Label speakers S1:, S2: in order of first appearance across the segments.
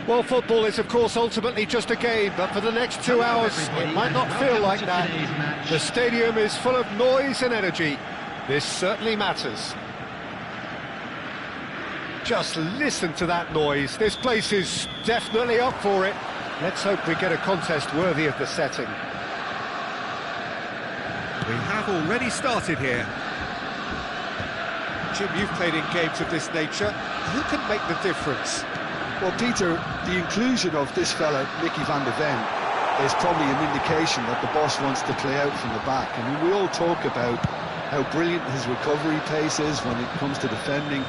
S1: Well, football is, of course, ultimately just a game, but for the next 2 hours, it might not feel like that. The stadium is full of noise and energy. This certainly matters. Just listen to that noise. This place is definitely up for it. Let's hope we get a contest worthy of the setting.
S2: We have already started here. Jim, you've played in games of this nature. Who can make the difference?
S3: Well, Peter, the inclusion of this fella, Mickey van de Ven, is probably an indication that the boss wants to play out from the back. I mean, we all talk about how brilliant his recovery pace is when it comes to defending,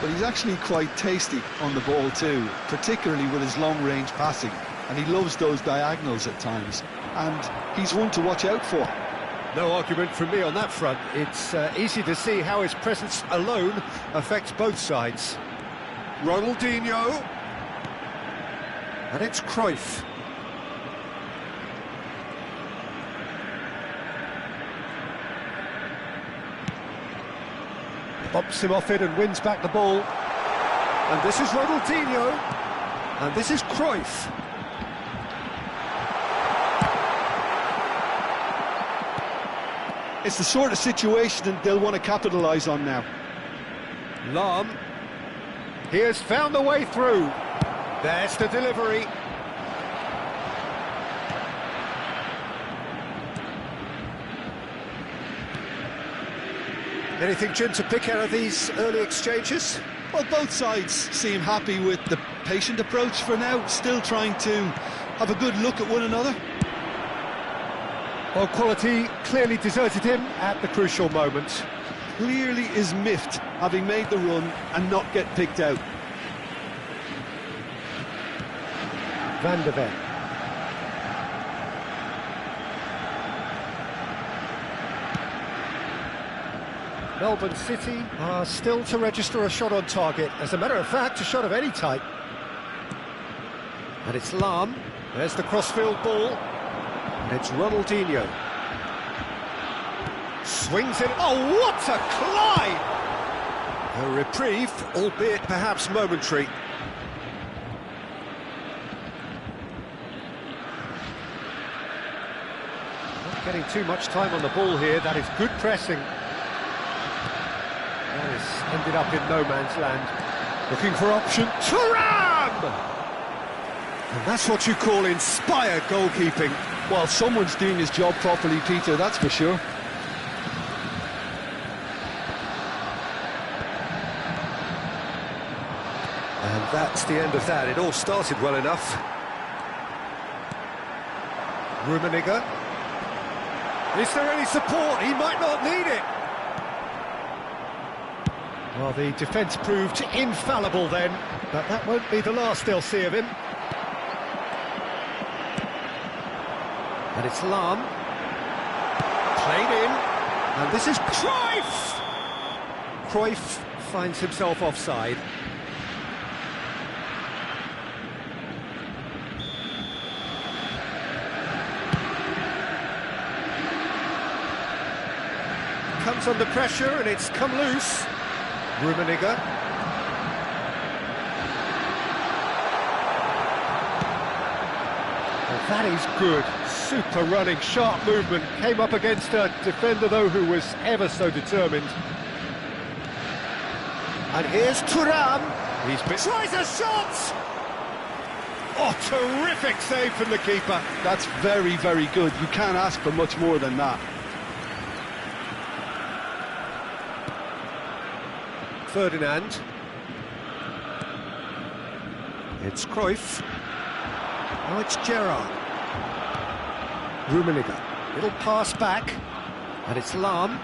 S3: but he's actually quite tasty on the ball too, particularly with his long-range passing, and he loves those diagonals at times, and he's one to watch out for.
S1: No argument from me on that front. It's easy to see how his presence alone affects both sides.
S2: Ronaldinho.
S1: And it's Cruyff. Bumps him off it and wins back the ball. And this is Ronaldinho. And this is Cruyff.
S3: It's the sort of situation that they'll want to capitalise on now.
S1: Lahm. He has found the way through. There's the delivery. Anything, Jim, to pick out of these early exchanges?
S3: Well, both sides seem happy with the patient approach for now, still trying to have a good look at one another.
S1: Well, quality clearly deserted him at the crucial moment.
S3: Clearly is miffed, having made the run and not get picked out.
S1: Van de Ven. Melbourne City are still to register a shot on target. As a matter of fact, a shot of any type. And it's Lahm. There's the crossfield ball. And it's Ronaldinho. Swings it. Oh, what a climb! A reprieve, albeit perhaps momentary. Not getting too much time on the ball here. That is good pressing. That has ended up in no man's land. Looking for option. Thuram! And that's what you call inspired goalkeeping.
S3: Well, someone's doing his job properly, Peter, that's for sure.
S1: And that's the end of that. It all started well enough. Rummenigge. Is there any support? He might not need it. Well, the defence proved infallible then, but that won't be the last they'll see of him. And it's Lahm. Played in. And this is Cruyff! Cruyff finds himself offside. Comes under pressure and it's come loose. Rummenigge. Well, that is good. Super running, sharp movement. Came up against a defender, though, who was ever so determined. And here's Thuram. Tries a shot! Oh, terrific save from the keeper.
S3: That's very, very good. You can't ask for much more than that.
S1: Ferdinand. It's Cruyff. Now it's Gerrard. Rummenigge. Little pass back. And it's Lahm.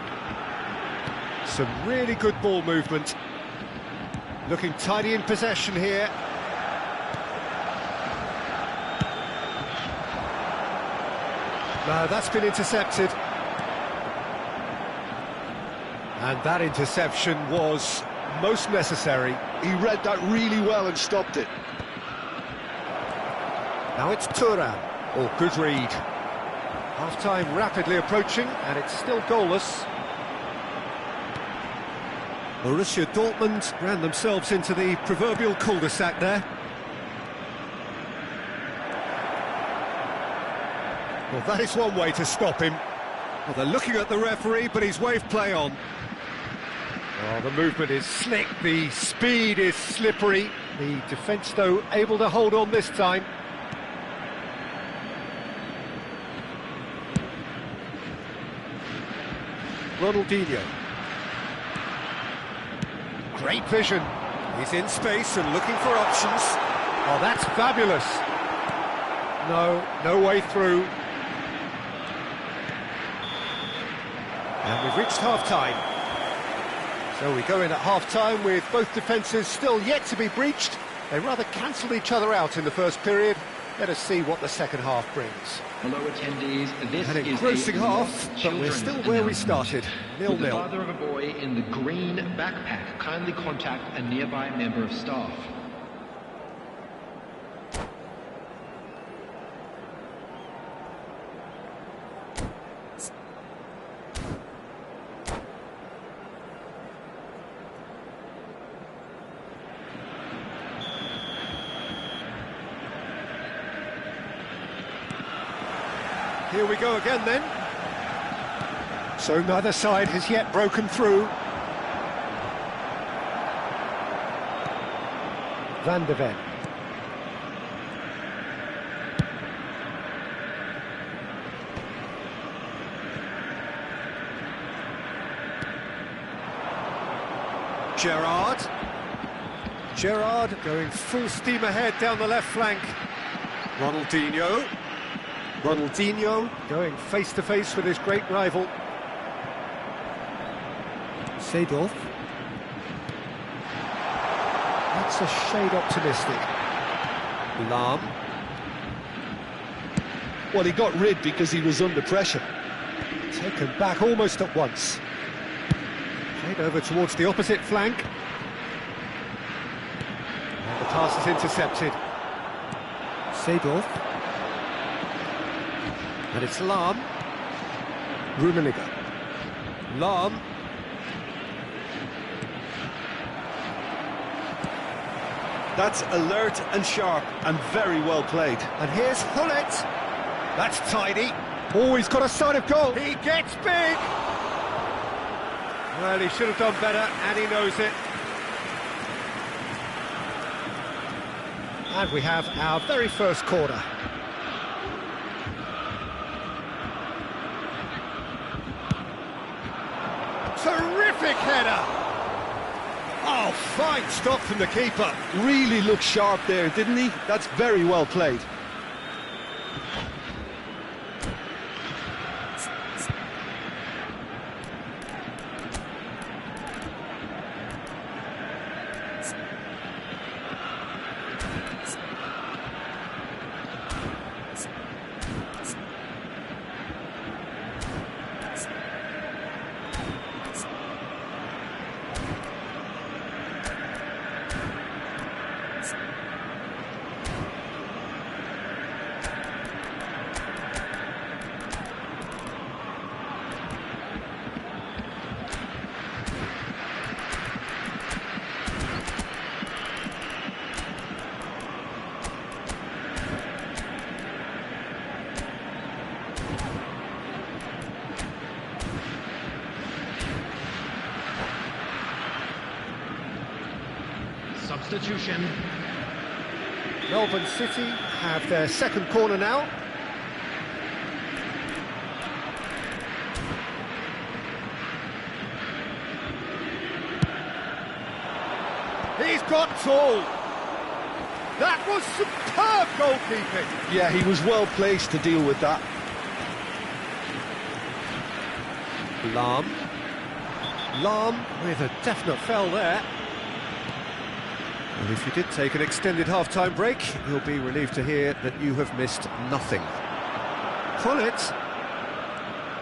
S1: Some really good ball movement. Looking tidy in possession here. No, that's been intercepted. And that interception was most necessary.
S3: He read that really well and stopped it.
S1: Now it's Thuram. Oh, good read. Half-time rapidly approaching, and it's still goalless. Borussia Dortmund ran themselves into the proverbial cul-de-sac there. Well, that is one way to stop him. Well, they're looking at the referee, but he's waved play on. Oh, the movement is slick, the speed is slippery. The defence, though, able to hold on this time. Ronaldinho. Great vision. He's in space and looking for options. Oh, that's fabulous. No way through. And we've reached half-time. So we go in at half-time with both defences still yet to be breached. They rather cancelled each other out in the first period. Let us see what the second half brings.
S4: Hello attendees, this
S1: An
S4: is
S1: engrossing half, but we're still where we started, 0-0.
S4: With the father of a boy in the green backpack, kindly contact a nearby member of staff.
S1: Here we go again then. So neither side has yet broken through. Van de Ven. Gerrard. Gerrard going full steam ahead down the left flank. Ronaldinho. Ronaldinho going face-to-face with his great rival. Seedorf. That's a shade optimistic. Lahm.
S3: Well, he got rid because he was under pressure.
S1: Taken back almost at once. Played over towards the opposite flank. And the pass is intercepted. Seedorf. And it's Lahm. Rummenigge. Lahm.
S3: That's alert and sharp and very well played.
S1: And here's Hullet. That's tidy. Oh, he's got a sight of goal. He gets big. Well, he should have done better, and he knows it. And we have our very first corner. Terrific header! Oh, fine stop from the keeper.
S3: Really looked sharp there, didn't he? That's very well played.
S4: Substitution.
S1: Melbourne City have their second corner now. He's got tall. That was superb goalkeeping.
S3: Yeah, he was well placed to deal with that.
S1: Lahm with a definite foul there. And if you did take an extended half-time break, you'll be relieved to hear that you have missed nothing. Pullet,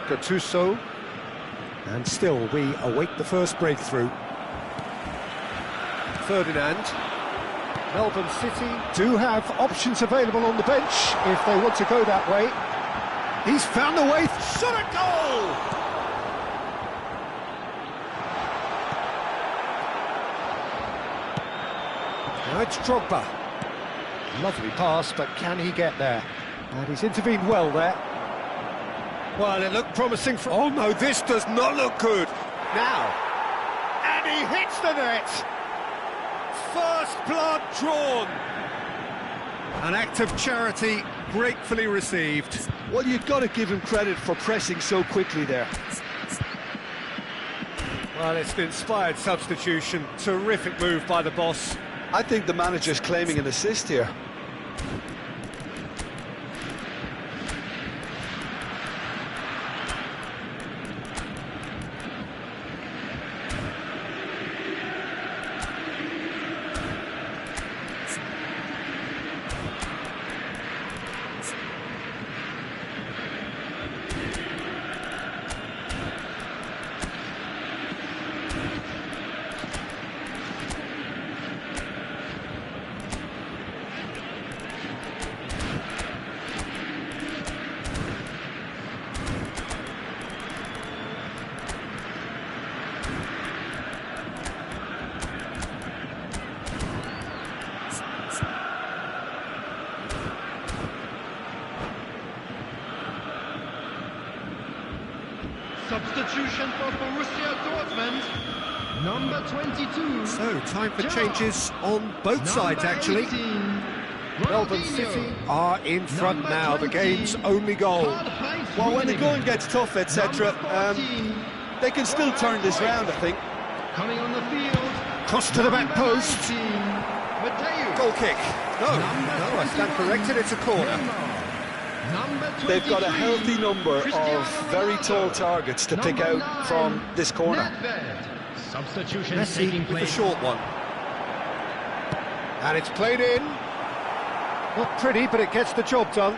S1: Gattuso, and still we await the first breakthrough. Ferdinand. Melbourne City do have options available on the bench if they want to go that way. He's found the way, shot a goal! Now it's Drogba. Lovely pass, but can he get there? And he's intervened well there. Well, it looked promising for... Oh no, this does not look good. Now, and he hits the net. First blood drawn. An act of charity gratefully received.
S3: Well, you've got to give him credit for pressing so quickly there.
S1: Well, it's an inspired substitution. Terrific move by the boss.
S3: I think the manager's claiming an assist here.
S4: Substitution for Borussia Dortmund, number 22.
S1: So, time for changes on both sides, actually. Melbourne City are in front now, the game's only goal.
S3: Well, when the going gets tough, etc., they can still turn this round, I think.
S4: Coming on the field.
S1: Cross to the back post. Goal kick. No, I stand corrected, it's a corner.
S3: They've got a healthy number of very tall targets to pick out from this corner.
S4: Substitution
S1: Messi with the short one. And it's played in. Not pretty, but it gets the job done.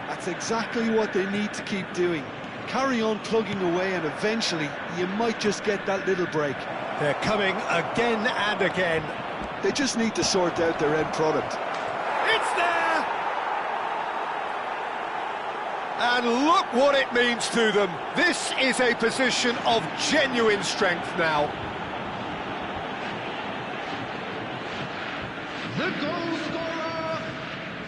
S3: That's exactly what they need to keep doing. Carry on plugging away and eventually you might just get that little break.
S1: They're coming again and again.
S3: They just need to sort out their end product.
S1: It's there! And look what it means to them. This is a position of genuine strength now.
S4: The goal scorer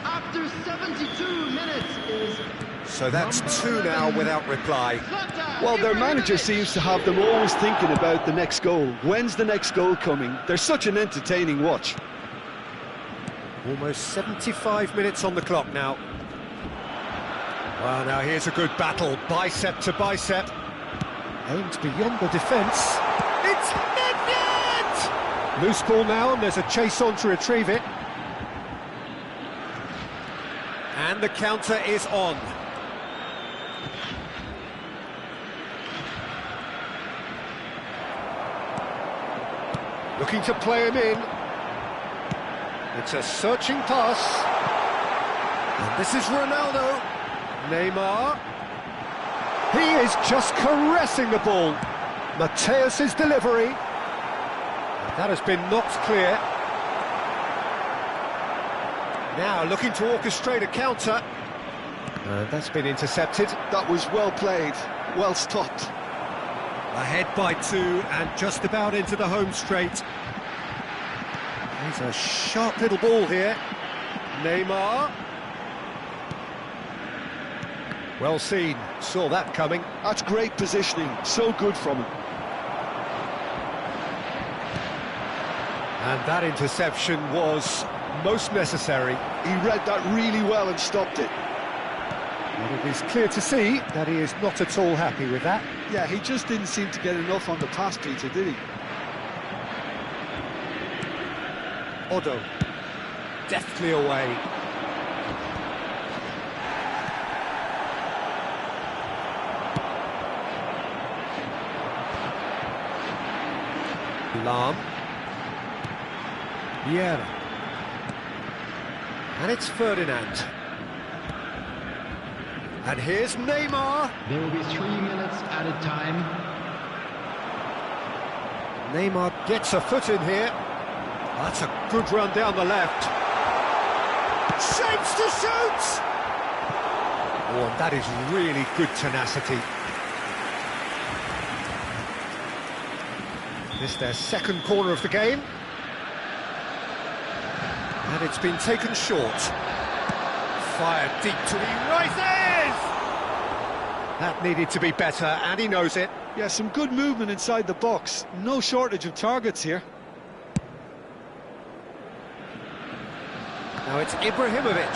S4: after 72 minutes is...
S1: So that's two now without reply.
S3: Well, their manager seems to have them always thinking about the next goal. When's the next goal coming? They're such an entertaining watch.
S1: Almost 75 minutes on the clock now. Well, now here's a good battle, bicep to bicep. Aimed beyond the defence. It's Nedved! Loose ball now, and there's a chase on to retrieve it. And the counter is on. Looking to play him in. It's a searching pass. And this is Ronaldo. Neymar. He is just caressing the ball. Mateus's delivery. That has been knocked clear. Now looking to orchestrate a counter. That's been intercepted.
S3: That was well played, well stopped.
S1: Ahead by 2 and just about into the home straight. He's a sharp little ball here. Neymar. Well seen, saw that coming.
S3: That's great positioning, so good from him.
S1: And that interception was most necessary.
S3: He read that really well and stopped it.
S1: And it is clear to see that he is not at all happy with that.
S3: Yeah, he just didn't seem to get enough on the pass, Peter, did he?
S1: Odo, deftly away. Lahm. Vieira. And it's Ferdinand. And here's Neymar.
S4: There will be 3 minutes added time.
S1: Neymar gets a foot in here. That's a good run down the left. Shapes to shoot! Oh, and that is really good tenacity. This their second corner of the game. And it's been taken short. Fired deep to the rises! That needed to be better, and he knows it.
S3: Yeah, some good movement inside the box. No shortage of targets here.
S1: Now it's Ibrahimovic.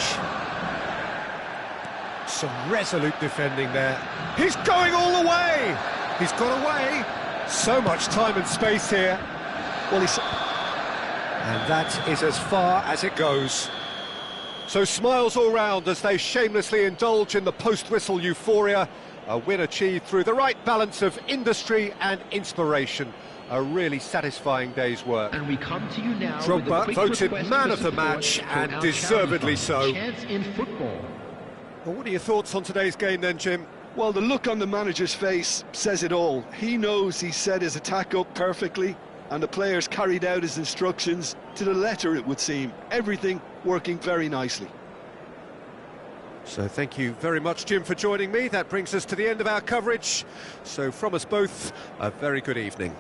S1: Some resolute defending there. He's going all the way! He's got away. So much time and space here.
S3: Well,
S1: and that is as far as it goes. So smiles all round as they shamelessly indulge in the post-whistle euphoria. A win achieved through the right balance of industry and inspiration. A really satisfying day's work.
S4: And we come to you now.
S1: Drogba voted man of the match, and deservedly so.
S4: Chance in football.
S1: Well, what are your thoughts on today's game then, Jim?
S3: Well, the look on the manager's face says it all. He knows he set his attack up perfectly, and the players carried out his instructions to the letter, it would seem. Everything working very nicely.
S1: So thank you very much, Jim, for joining me. That brings us to the end of our coverage. So from us both, a very good evening.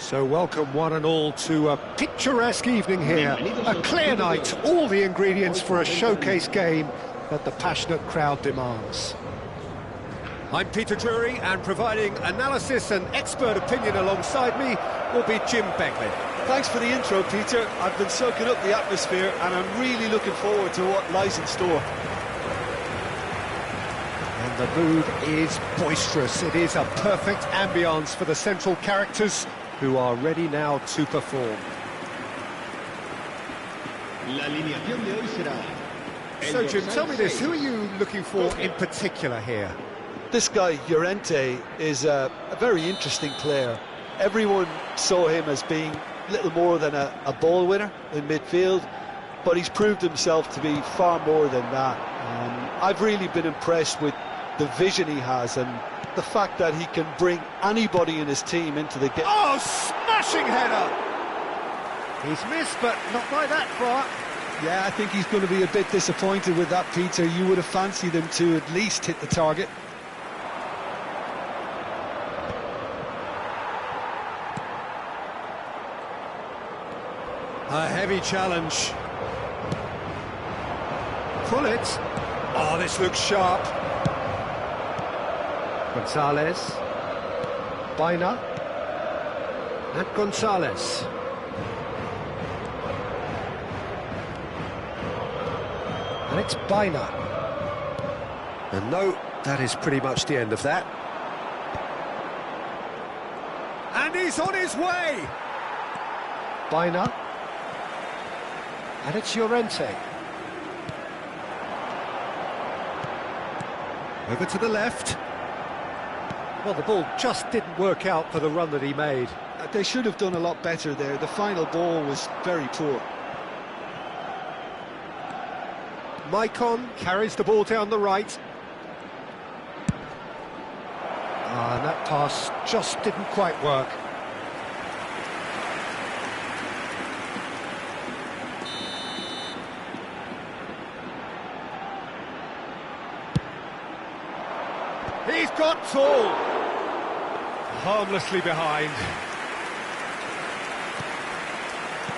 S1: So welcome one and all to a picturesque evening here. A clear night, all the ingredients for a showcase game that the passionate crowd demands. I'm Peter Drury, and providing analysis and expert opinion alongside me will be Jim Beglin.
S3: Thanks for the intro, Peter. I've been soaking up the atmosphere and I'm really looking forward to what lies in store.
S1: And the mood is boisterous. It is a perfect ambience for the central characters who are ready now to perform. So Jim, tell me this, who are you looking for in particular here?
S3: This guy, Llorente, is a very interesting player. Everyone saw him as being little more than a ball winner in midfield, but he's proved himself to be far more than that. I've really been impressed with the vision he has and the fact that he can bring anybody in his team into the game.
S1: Oh, smashing header! He's missed, but not by that far.
S3: Yeah, I think he's going to be a bit disappointed with that, Peter. You would have fancied him to at least hit the target.
S1: A heavy challenge. Pull it. Oh, this looks sharp. Gonzalez. Baina. And Gonzalez. And it's Baina. And no, that is pretty much the end of that. And he's on his way! Baina. And it's Llorente. Over to the left. Well, the ball just didn't work out for the run that he made.
S3: They should have done a lot better there. The final ball was very poor.
S1: Maicon carries the ball down the right. And that pass just didn't quite work. He's got tall. Harmlessly behind.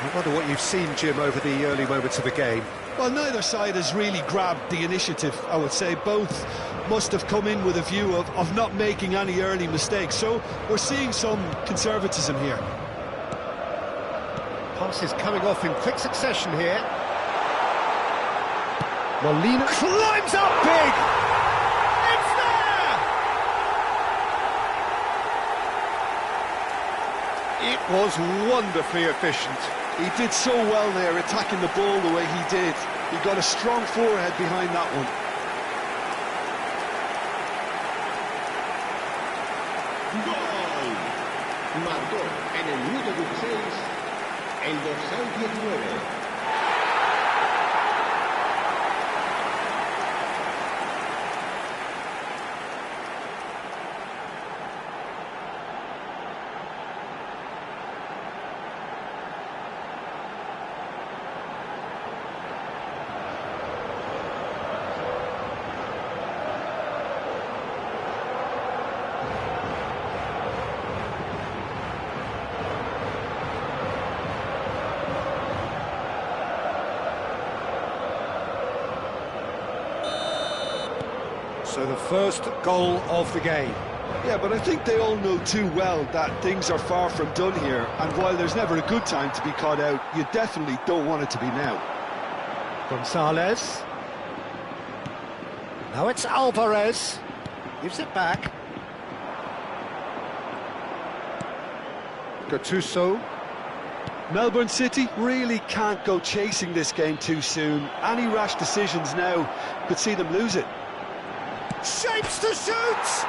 S1: I wonder what you've seen, Jim, over the early moments of the game.
S3: Well, neither side has really grabbed the initiative, I would say. Both must have come in with a view of not making any early mistakes. So we're seeing some conservatism here.
S1: Passes coming off in quick succession here. Molina climbs up big! It's there! It was wonderfully efficient.
S3: He did so well there, attacking the ball the way he did. He got a strong forehead behind that one.
S5: Gol. Marcó en el minuto 16 el dorsal 19.
S1: So the first goal of the game.
S3: Yeah, but I think they all know too well that things are far from done here, and while there's never a good time to be caught out, you definitely don't want it to be now.
S1: Gonzalez. Now it's Alvarez. Gives it back. Gattuso.
S3: Melbourne City really can't go chasing this game too soon. Any rash decisions now could see them lose it.
S1: Shapes to shoot!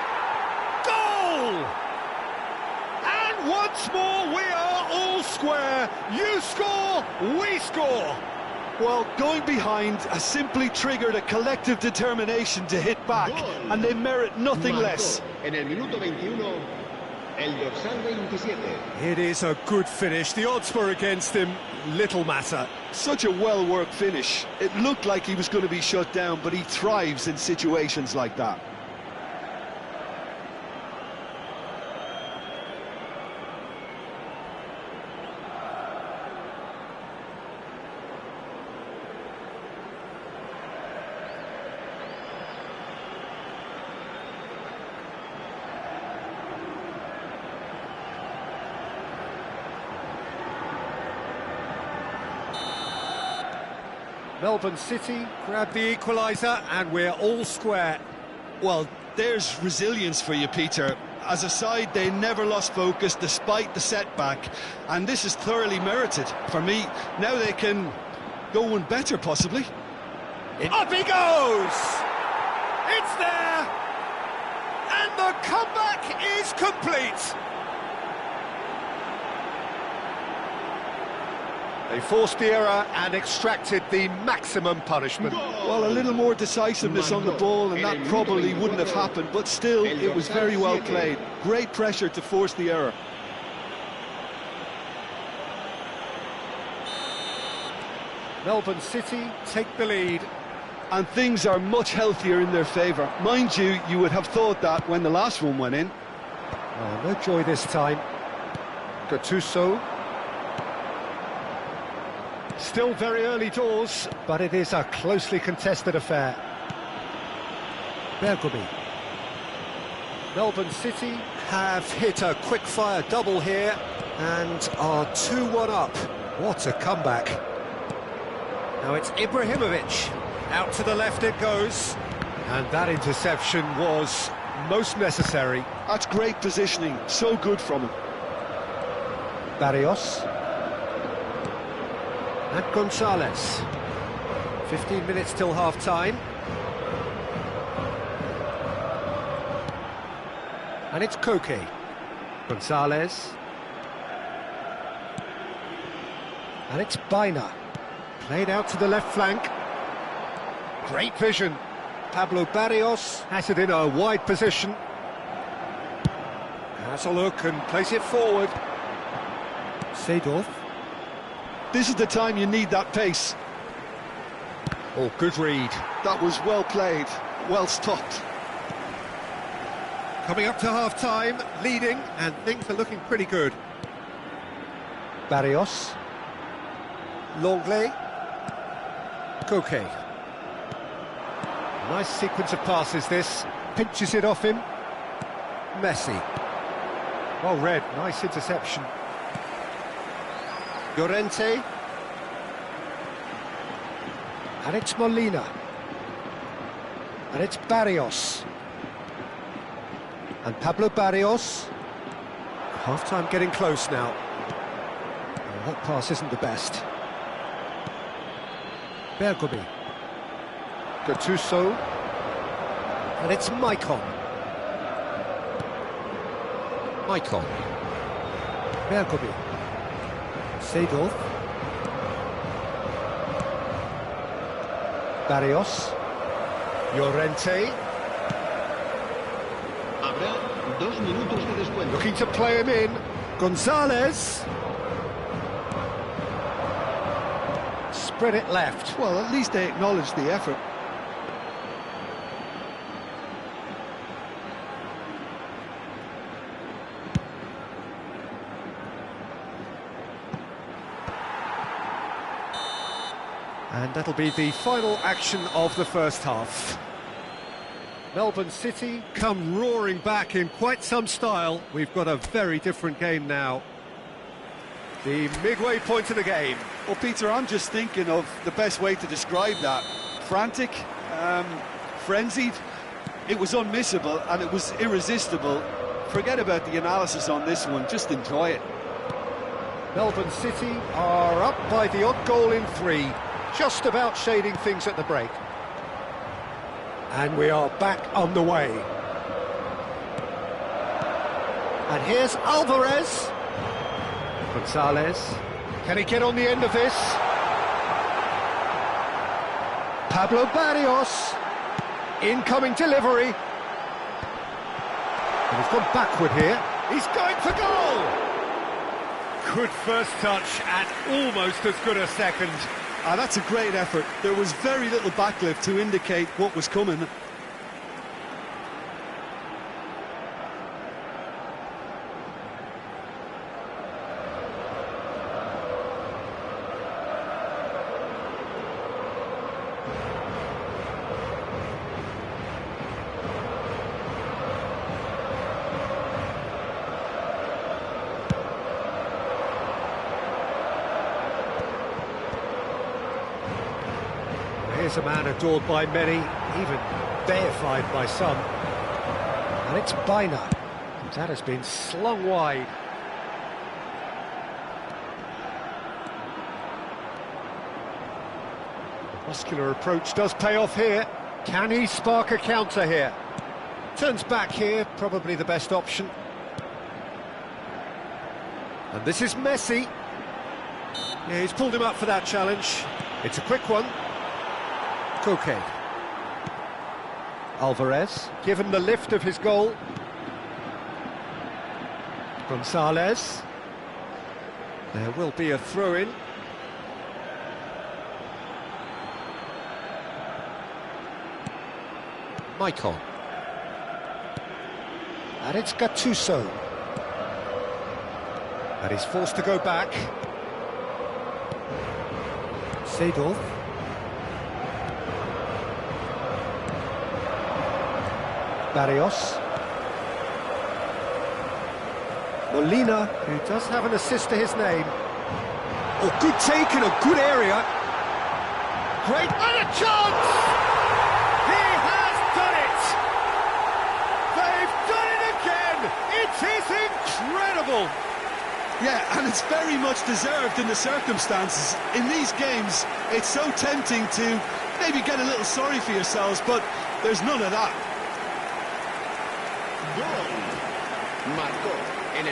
S1: Goal! And once more we are all square. You score, we score.
S3: Well, going behind has simply triggered a collective determination to hit back, and they merit nothing less.
S5: En el minuto 21, el dorsal 27.
S1: It is a good finish. The odds were against him. Little matter.
S3: Such a well-worked finish. It looked like he was going to be shut down, but he thrives in situations like that.
S1: Melbourne City grab the equaliser and we're all square.
S3: Well, there's resilience for you, Peter. As a side, they never lost focus despite the setback, and this is thoroughly merited. For me, now they can go one better, possibly.
S1: Up he goes! It's there! And the comeback is complete! They forced the error and extracted the maximum punishment.
S3: Well, a little more decisiveness on the ball and that probably wouldn't have happened, but still, it was very well played. Great pressure to force the error.
S1: Melbourne City take the lead.
S3: And things are much healthier in their favour. Mind you, you would have thought that when the last one went in.
S1: Oh, no joy this time. Gattuso. Still very early doors, but it is a closely contested affair. Bergomi. Melbourne City have hit a quick-fire double here and are 2-1 up. What a comeback. Now it's Ibrahimovic. Out to the left it goes. And that interception was most necessary.
S3: That's great positioning, so good from him.
S1: Barrios. And Gonzalez. 15 minutes till half-time. And it's Koke. Gonzalez. And it's Baina. Played out to the left flank. Great vision. Pablo Barrios has it in a wide position. Has a look and plays it forward. Seedorf.
S3: This is the time you need that pace.
S1: Oh, good read.
S3: That was well played, well stopped.
S1: Coming up to half-time, leading, and things are looking pretty good. Barrios. Longley. Koke. Nice sequence of passes this. Pinches it off him. Messi. Well read, nice interception. Llorente. And it's Molina. And it's Barrios. And Pablo Barrios. Half-time getting close now. Well, that pass isn't the best. Bergomi. Gattuso. And it's Maicon. Maicon. Bergomi. Seedorf. Barrios. Llorente.
S5: Habrá 2 minutos de descuento.
S1: Looking to play him in. Gonzalez. Spread it left.
S3: Well, at least they acknowledged the effort.
S1: And that'll be the final action of the first half. Melbourne City come roaring back in quite some style. We've got a very different game now. The midway point of the game.
S3: Well, Peter, I'm just thinking of the best way to describe that. Frantic, frenzied. It was unmissable and it was irresistible. Forget about the analysis on this one, just enjoy it.
S1: Melbourne City are up by the odd goal in 3, just about shading things at the break. And we are back on the way. And here's Alvarez. Gonzalez. Can he get on the end of this? Pablo Barrios. Incoming delivery. And he's gone backward here. He's going for goal! Good first touch and almost as good a second.
S3: That's a great effort. There was very little backlift to indicate what was coming.
S1: was a man adored by many, even deified by some. And it's Baina. That has been slung wide. Muscular approach does pay off here. Can he spark a counter here? Turns back here, probably the best option. And this is Messi. Yeah, he's pulled him up for that challenge. It's a quick one. Koke. Alvarez, given the lift of his goal. Gonzalez. There will be a throw-in. Maicon. And it's Gattuso. And he's forced to go back. Seedorf. Barrios. Molina, who does have an assist to his name. Oh, good take in a good area. Great, and a chance! He has done it! They've done it again! It is incredible!
S3: Yeah, and it's very much deserved in the circumstances. In these games, it's so tempting to maybe get a little sorry for yourselves, but there's none of that.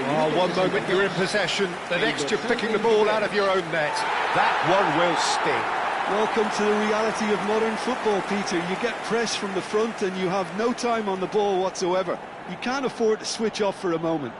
S1: Oh, one moment you're in possession, the next you're picking the ball out of your own net. That one will sting.
S3: Welcome to the reality of modern football, Peter. You get press from the front and you have no time on the ball whatsoever. You can't afford to switch off for a moment.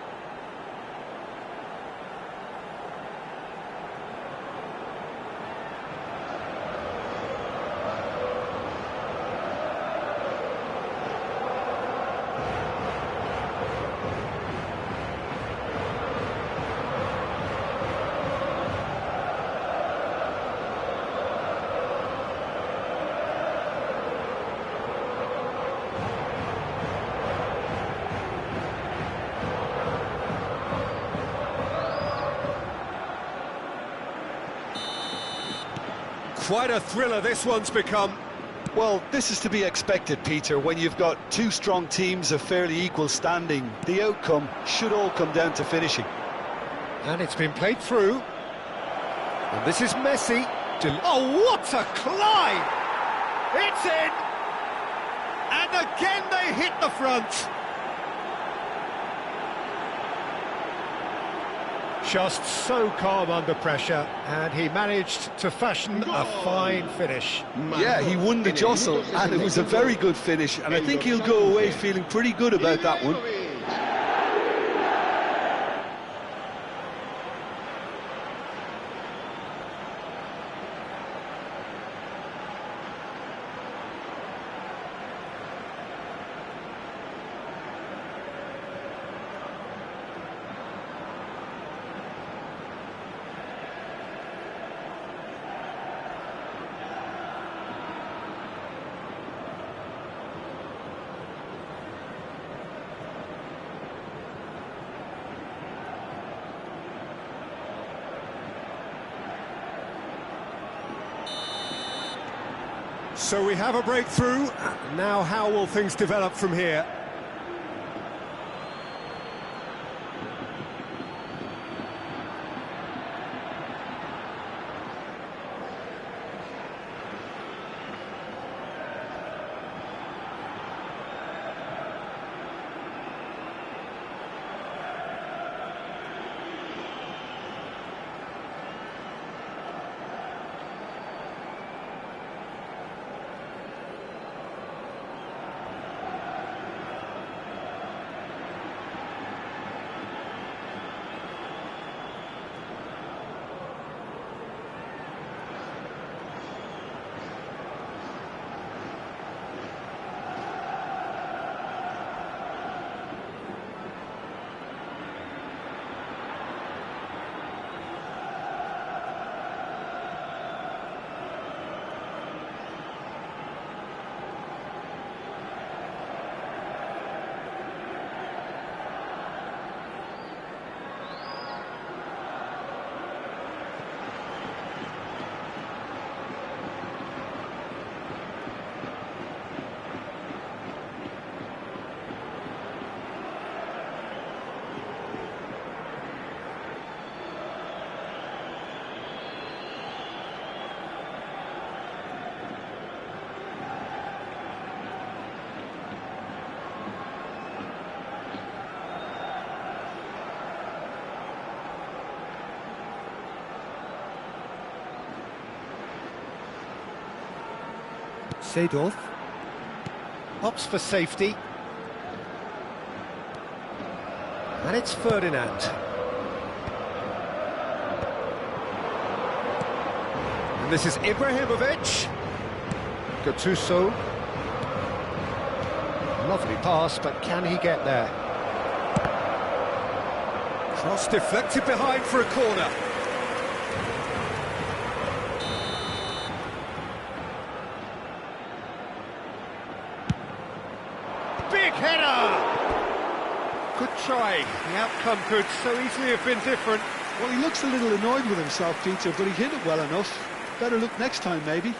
S1: Quite a thriller this one's become.
S3: Well, this is to be expected, Peter, when you've got two strong teams of fairly equal standing. The outcome should all come down to finishing.
S1: And it's been played through. And this is Messi. Oh, what a climb! It's in! And again they hit the front. Just so calm under pressure, and he managed to fashion a fine finish.
S3: Yeah, he won the jostle, and it was a very good finish, and I think he'll go away feeling pretty good about that one.
S1: So we have a breakthrough. Now how will things develop from here? Seedorf opts for safety. And it's Ferdinand. And this is Ibrahimovic. Gattuso. Lovely pass, but can he get there? Cross deflected behind for a corner. Big header! Good try. The outcome could so easily have been different.
S3: Well, he looks a little annoyed with himself, Peter, but he hit it well enough. Better look next time, maybe.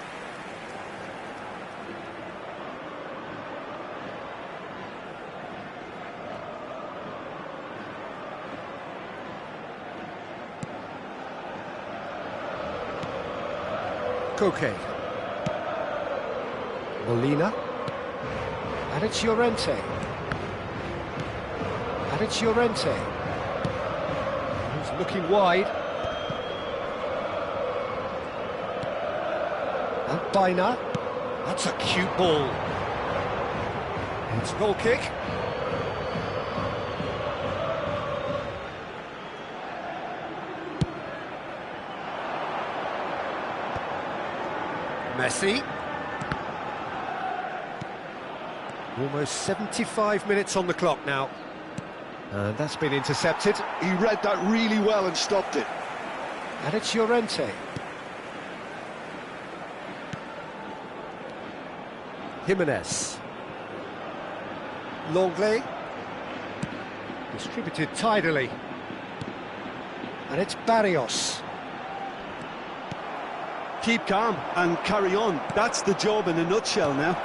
S1: Koke. Molina. And it's Llorente. And it's Llorente. He's looking wide. And Baina. That's a cute ball. It's a goal kick. Messi. Almost 75 minutes on the clock now. And that's been intercepted.
S3: He read that really well and stopped it.
S1: And it's Llorente. Jimenez. Longley. Distributed tidily. And it's Barrios.
S3: Keep calm and carry on. That's the job in a nutshell now.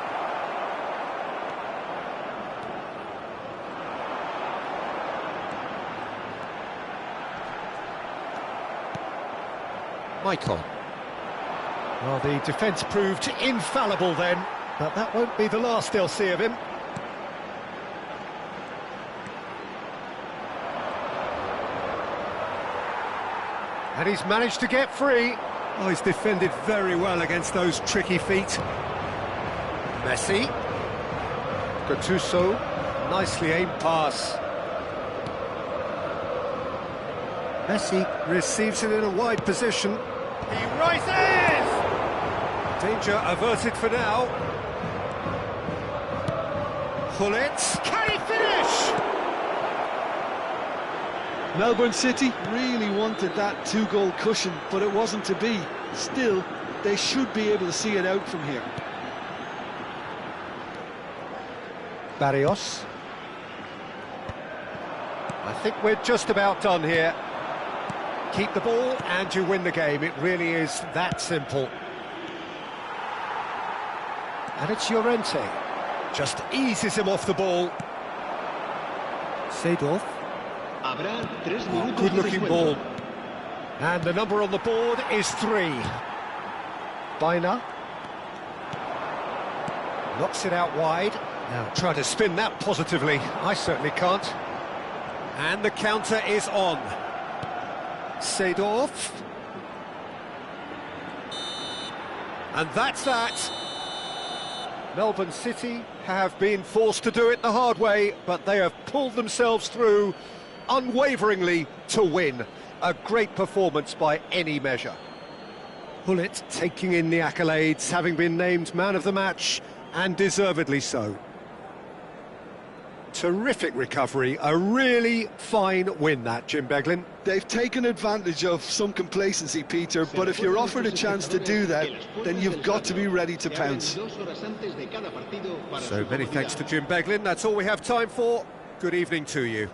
S1: Michael. Well, the defence proved infallible then, but that won't be the last they'll see of him. And he's managed to get free. Oh, he's defended very well against those tricky feet. Messi. Gattuso. Nicely aimed pass. Messi receives it in a wide position. He rises! Danger averted for now. Gullit. Can he finish?
S3: Melbourne City really wanted that two-goal cushion, but it wasn't to be. Still, they should be able to see it out from here.
S1: Barrios. I think we're just about done here. Keep the ball and you win the game. It really is that simple. And it's Llorente. Just eases him off the ball. Seedorf. Good-looking ball. And the number on the board is 3. Baina. Knocks it out wide. Now try to spin that positively. I certainly can't. And the counter is on. Seedorf. And that's that. Melbourne City have been forced to do it the hard way, but they have pulled themselves through unwaveringly to win. A great performance by any measure. Gullit taking in the accolades, having been named man of the match, and deservedly so. Terrific recovery, a really fine win that, Jim Beglin.
S3: They've taken advantage of some complacency, Peter, but if you're offered a chance to do that, then you've got to be ready to pounce.
S1: So many thanks to Jim Beglin, that's all we have time for. Good evening to you.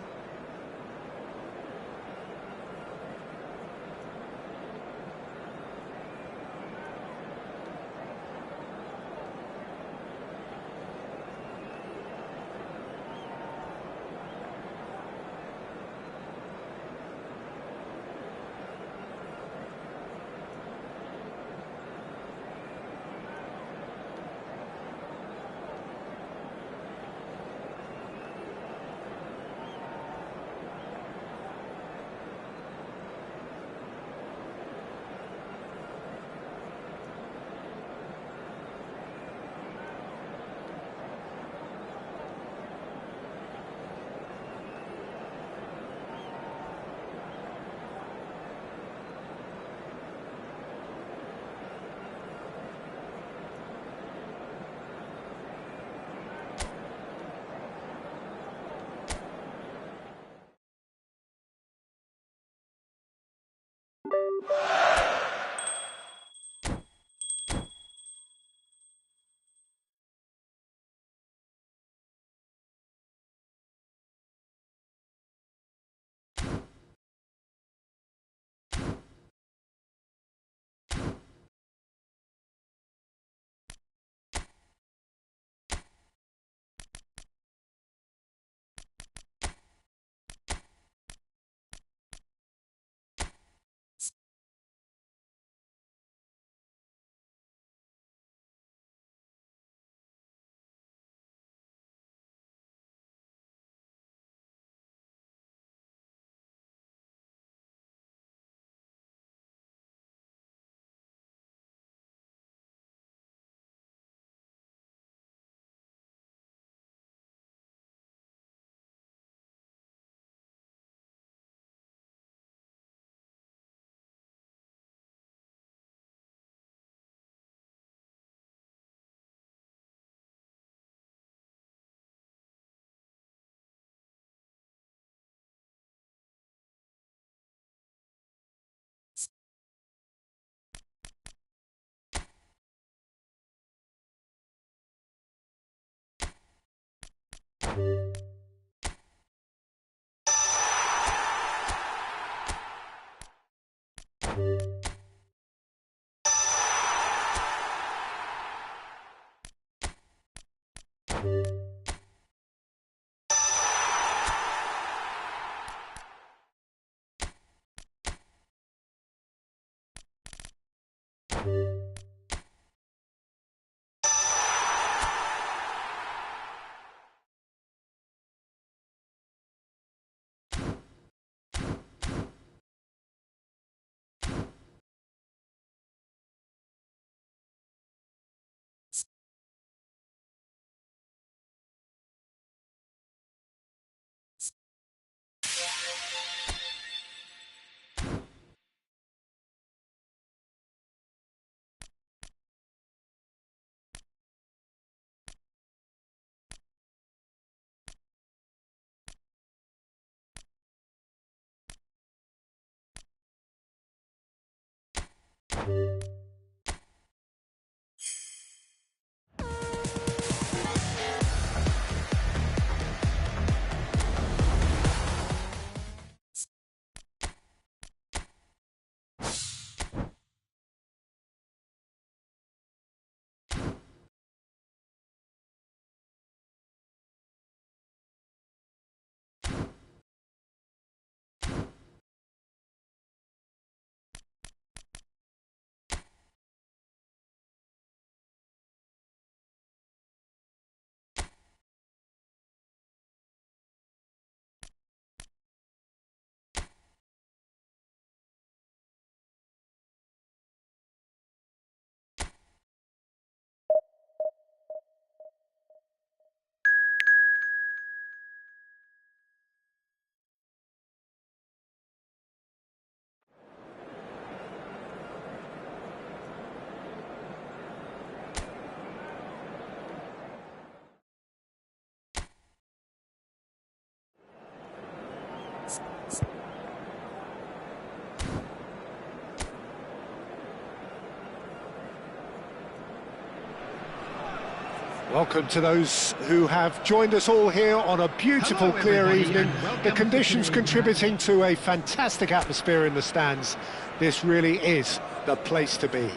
S1: Welcome to those who have joined us all here on a beautiful, clear evening. The conditions contributing to a fantastic atmosphere in the stands. This really is the place to be.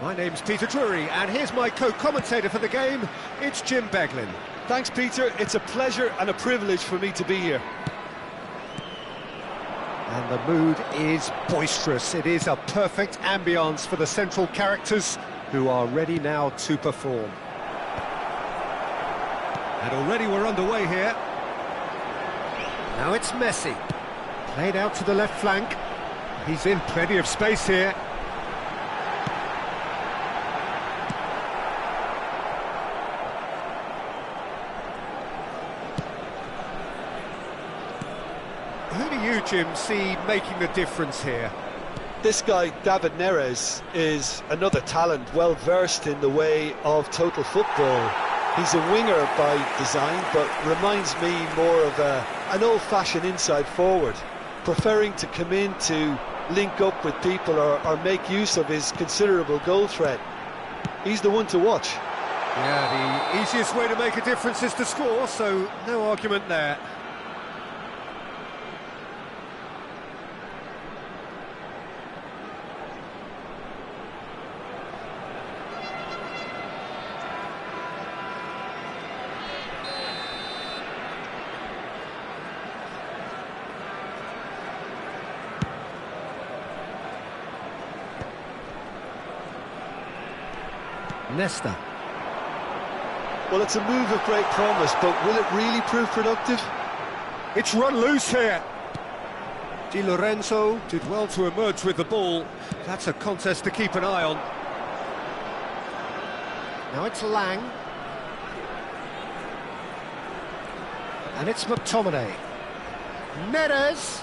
S2: My name's Peter Drury, and here's my co-commentator for the game. It's Jim Beglin.
S3: Thanks, Peter. It's a pleasure and a privilege for me to be here.
S1: And the mood is boisterous. It is a perfect ambience for the central characters who are ready now to perform.
S2: And already we're underway here.
S1: Now it's Messi. Played out to the left flank. He's in plenty of space here. Who do you, Jim, see making the difference here?
S3: This guy, David Neres, is another talent, well versed in the way of total football. He's a winger by design, but reminds me more of an old-fashioned inside forward, preferring to come in to link up with people or make use of his considerable goal threat. He's the one to watch.
S2: Yeah, the easiest way to make a difference is to score, so no argument there.
S1: Nesta.
S3: Well, it's a move of great promise, but will it really prove productive?
S1: It's run loose here.
S2: Di Lorenzo did well to emerge with the ball. That's a contest to keep an eye on.
S1: Now it's Lang. And it's McTominay. Neres.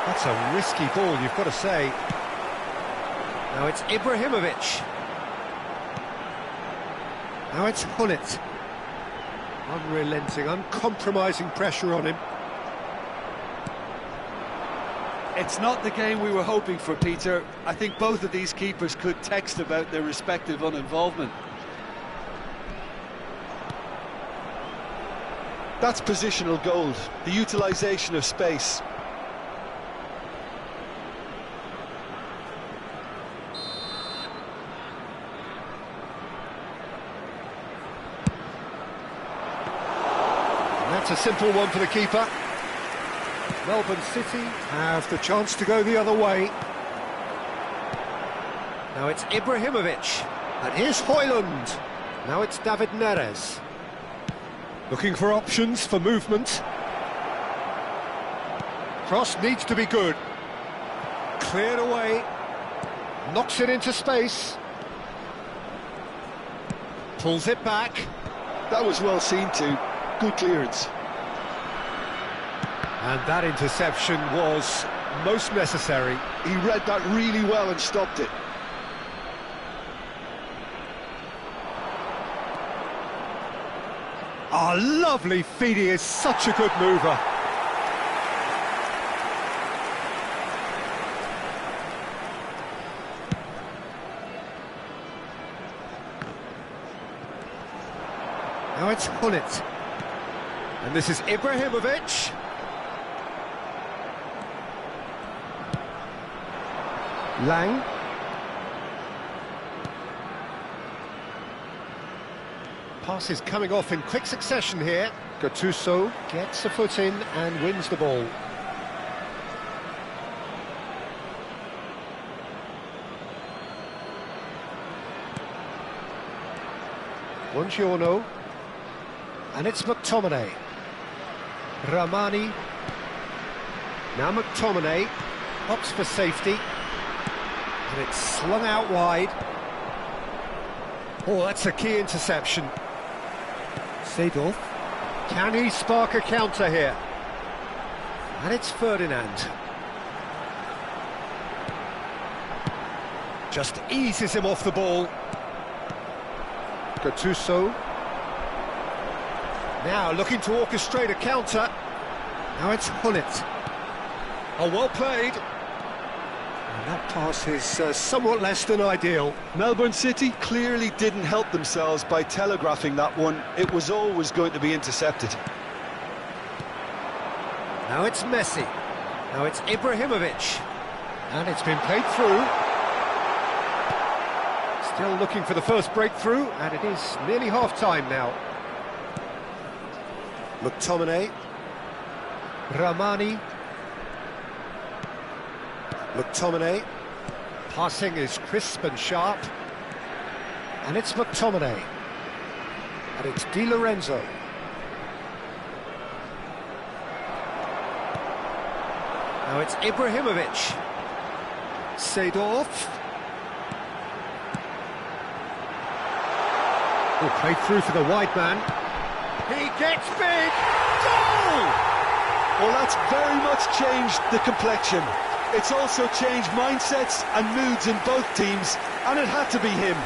S2: That's a risky ball, you've got to say.
S1: Now it's Ibrahimovic. Now it's Hullet.
S2: Unrelenting, uncompromising pressure on him.
S3: It's not the game we were hoping for, Peter. I think both of these keepers could text about their respective uninvolvement. That's positional gold, the utilisation of space.
S2: And that's a simple one for the keeper. Melbourne City have the chance to go the other way. Now it's Ibrahimovic, and here's Højlund. Now it's David Neres. Looking for options for movement. Cross needs to be good. Cleared away. Knocks it into space. Pulls it back.
S3: That was well seen too. Good clearance.
S2: And that interception was most necessary.
S3: He read that really well and stopped it.
S2: Oh, lovely feed, he is such a good mover. Now it's Gullit. And this is Ibrahimovic. Lang. Passes coming off in quick succession here. Gattuso gets a foot in and wins the ball. Buongiorno. And it's McTominay. Ramani. Now McTominay opts for safety. And it's slung out wide. Oh, that's a key interception. Seedorf. Can he spark a counter here? And it's Ferdinand. Just eases him off the ball. Gattuso. Now looking to orchestrate a counter. Now it's Gullit. Oh, well played. And that pass is somewhat less than ideal.
S3: Melbourne City clearly didn't help themselves by telegraphing that one. It was always going to be intercepted.
S2: Now it's Messi. Now it's Ibrahimovic. And it's been played through. Still looking for the first breakthrough, and it is nearly half-time now. McTominay. Ramani. McTominay. Passing is crisp and sharp. And it's McTominay. And it's Di Lorenzo. Now it's Ibrahimovic. Seedorf. Oh, played through for the wide man. He gets big! Goal!
S3: Well, that's very much changed the complexion. It's also changed mindsets and moods in both teams, and it had to be him.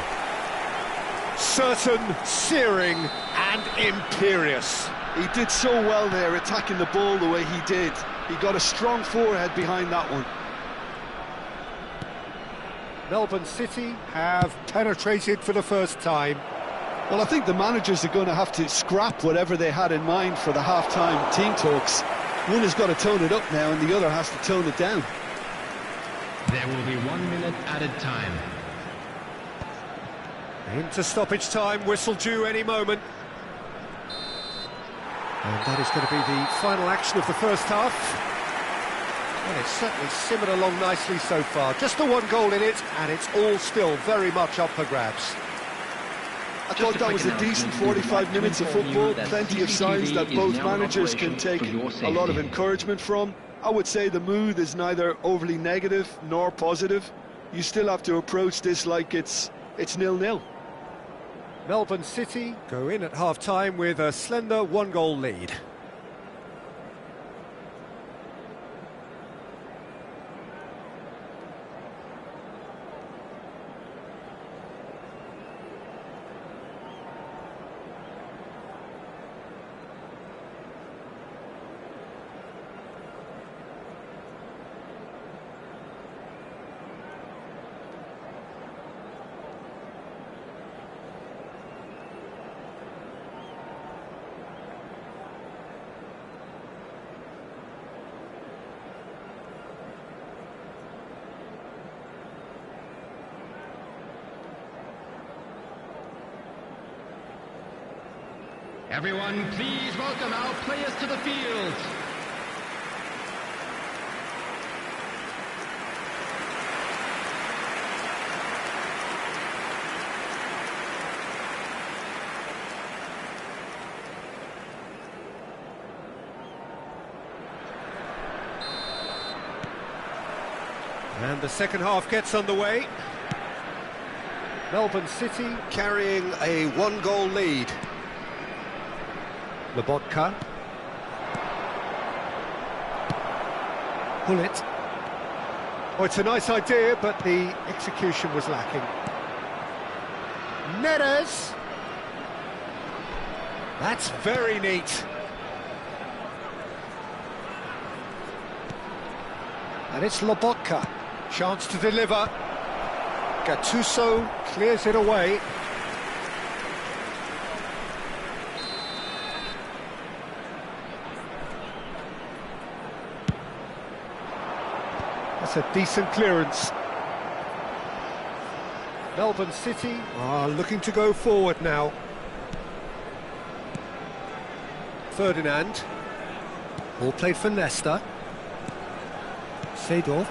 S2: Certain, searing and imperious.
S3: He did so well there, attacking the ball the way he did. He got a strong forehead behind that one.
S2: Melbourne City have penetrated for the first time.
S3: Well, I think the managers are going to have to scrap whatever they had in mind for the half-time team talks. One has got to tone it up now, and the other has to tone it down.
S4: There will be 1 minute added time.
S2: Into stoppage time, whistle due any moment. And that is going to be the final action of the first half. Well, it's certainly simmered along nicely so far. Just the one goal in it, and it's all still very much up for grabs.
S3: I thought that was a decent 45 minutes of football, plenty of signs that both managers can take a lot of encouragement from. I would say the mood is neither overly negative nor positive. You still have to approach this like it's 0-0.
S2: Melbourne City go in at half-time with a slender one-goal lead.
S4: Everyone, please welcome our players to the field.
S2: And the second half gets underway. Melbourne City carrying a one-goal lead. Lobotka. Gullit. Oh, it's a nice idea, but the execution was lacking. Neres. That's very neat. And it's Lobotka. Chance to deliver. Gattuso clears it away. That's a decent clearance. Melbourne City are looking to go forward now. Ferdinand. Ball played for Leicester. Seedorf.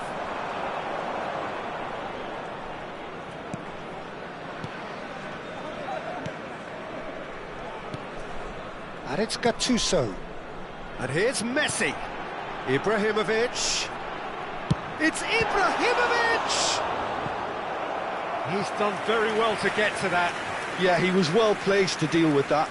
S2: And it's Gattuso. And here's Messi. Ibrahimovic. It's Ibrahimovic! He's done very well to get to that.
S3: Yeah, he was well placed to deal with that.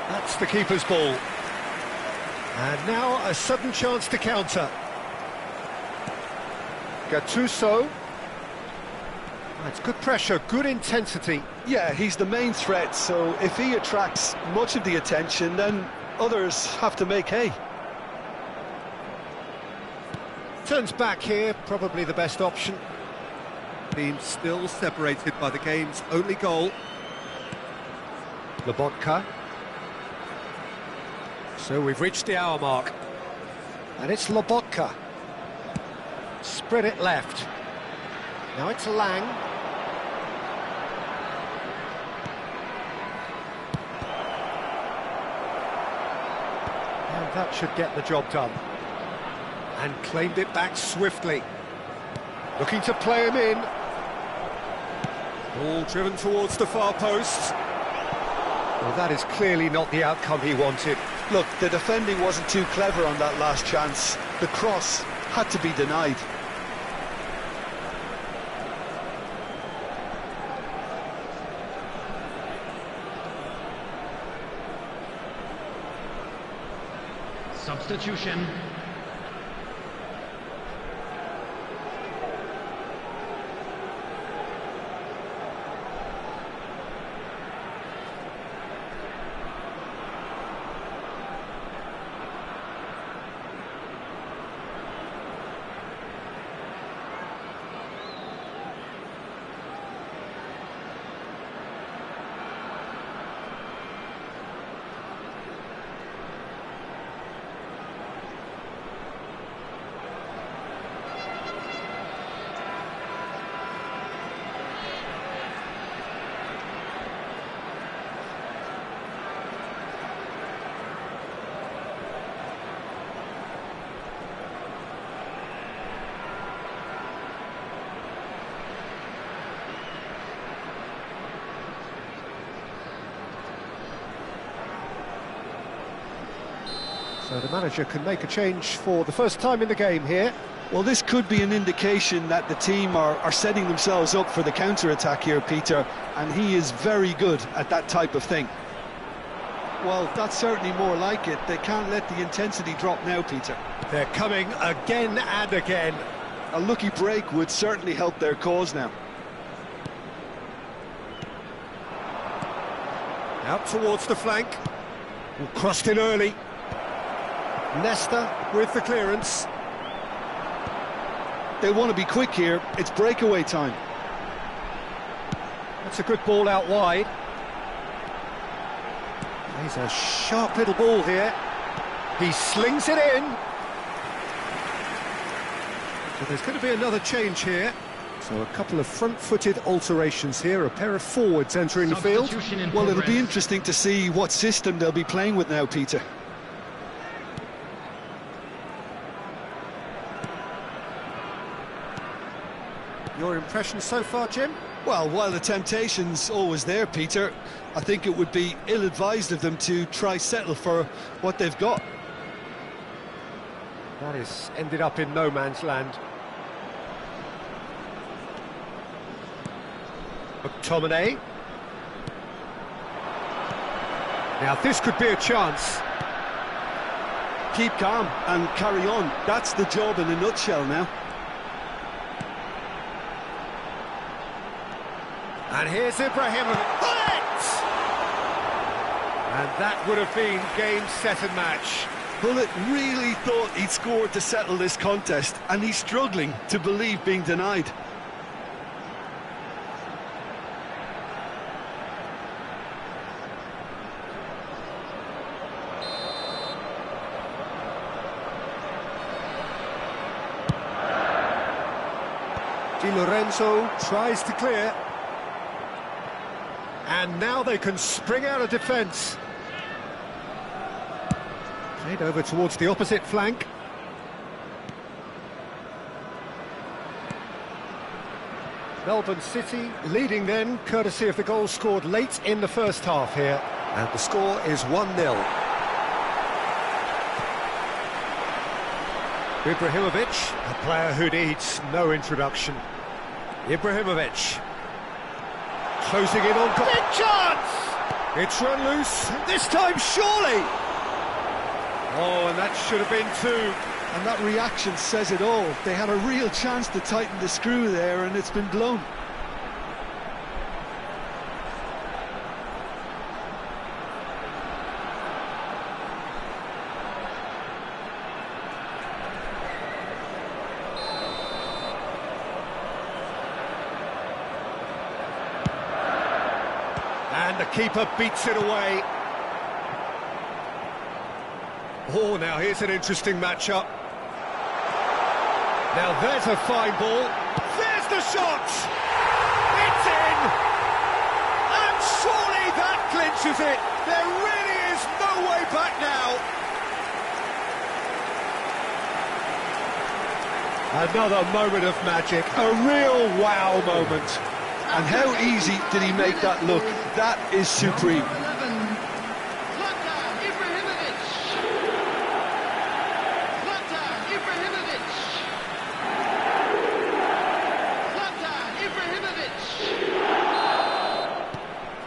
S2: That's the keeper's ball. And now a sudden chance to counter. Gattuso. That's good pressure, good intensity.
S3: Yeah, he's the main threat, so if he attracts much of the attention, then others have to make hay.
S2: Turns back here, probably the best option. Team still separated by the game's only goal. Lobotka. So we've reached the hour mark. And it's Lobotka. Spread it left. Now it's Lang. And that should get the job done. And claimed it back swiftly. Looking to play him in. Ball driven towards the far post. Well, that is clearly not the outcome he wanted.
S3: Look, the defending wasn't too clever on that last chance. The cross had to be denied.
S4: Substitution.
S2: So the manager can make a change for the first time in the game here.
S3: Well, this could be an indication that the team are setting themselves up for the counter-attack here, Peter, and he is very good at that type of thing. Well, that's certainly more like it. They can't let the intensity drop now, Peter.
S2: They're coming again and again.
S3: A lucky break would certainly help their cause now.
S2: Out towards the flank. Crossed in early. Leicester with the clearance.
S3: They want to be quick here. It's breakaway time.
S2: That's a good ball out wide. He's a sharp little ball here. He slings it in. So there's going to be another change here. So a couple of front-footed alterations here, a pair of forwards entering the field.
S3: Well, it'll be interesting to see what system they'll be playing with now, Peter.
S2: Your impression so far, Jim?
S3: Well, while the temptation's always there, Peter, I think it would be ill-advised of them to try settle for what they've got.
S2: That is ended up in no man's land. McTominay. Now this could be a chance.
S3: Keep calm and carry on. That's the job in a nutshell now.
S2: And here's Ibrahimovic. Bullet! And that would have been game, set and match.
S3: Bullet really thought he'd scored to settle this contest, and he's struggling to believe being denied.
S2: Di Lorenzo tries to clear. And now they can spring out of defence. Played over towards the opposite flank. Melbourne City leading then, courtesy of the goal scored late in the first half here. And the score is 1-0. Ibrahimovic, a player who needs no introduction. Ibrahimovic. Closing in on... Big chance! It's run loose, this time surely! Oh, and that should have been two.
S3: And that reaction says it all. They had a real chance to tighten the screw there, and it's been blown.
S2: And the keeper beats it away. Oh, now here's an interesting matchup. Now there's a fine ball. There's the shot! It's in! And surely that clinches it! There really is no way back now! Another moment of magic, a real wow moment.
S3: And how easy did he make that look? That is supreme.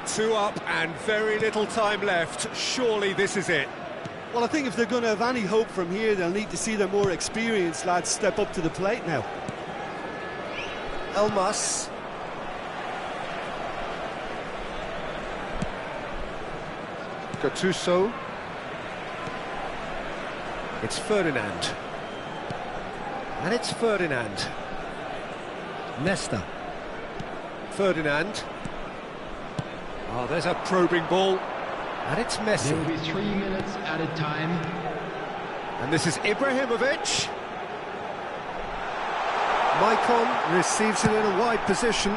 S2: Two up and very little time left. Surely this is it.
S3: Well, I think if they're going to have any hope from here, they'll need to see the more experienced lads step up to the plate now.
S2: Elmas. Gattuso. It's Ferdinand. And it's Ferdinand. Nesta. Ferdinand. Oh, there's a probing ball. And it's Messi.
S4: There will be 3 minutes added time.
S2: And this is Ibrahimovic. Maicon receives it in a wide position.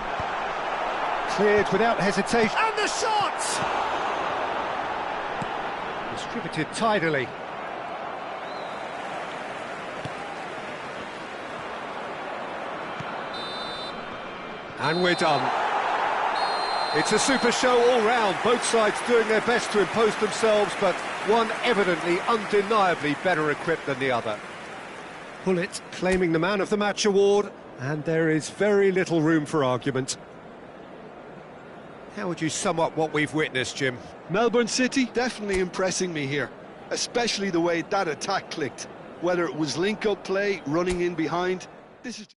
S2: Cleared without hesitation. And the shot! Distributed tidily. And we're done. It's a super show all round, both sides doing their best to impose themselves, but one evidently, undeniably better equipped than the other. Bullet claiming the Man of the Match award, and there is very little room for argument. How would you sum up what we've witnessed, Jim?
S3: Melbourne City definitely impressing me here, especially the way that attack clicked. Whether it was link-up play, running in behind, this is...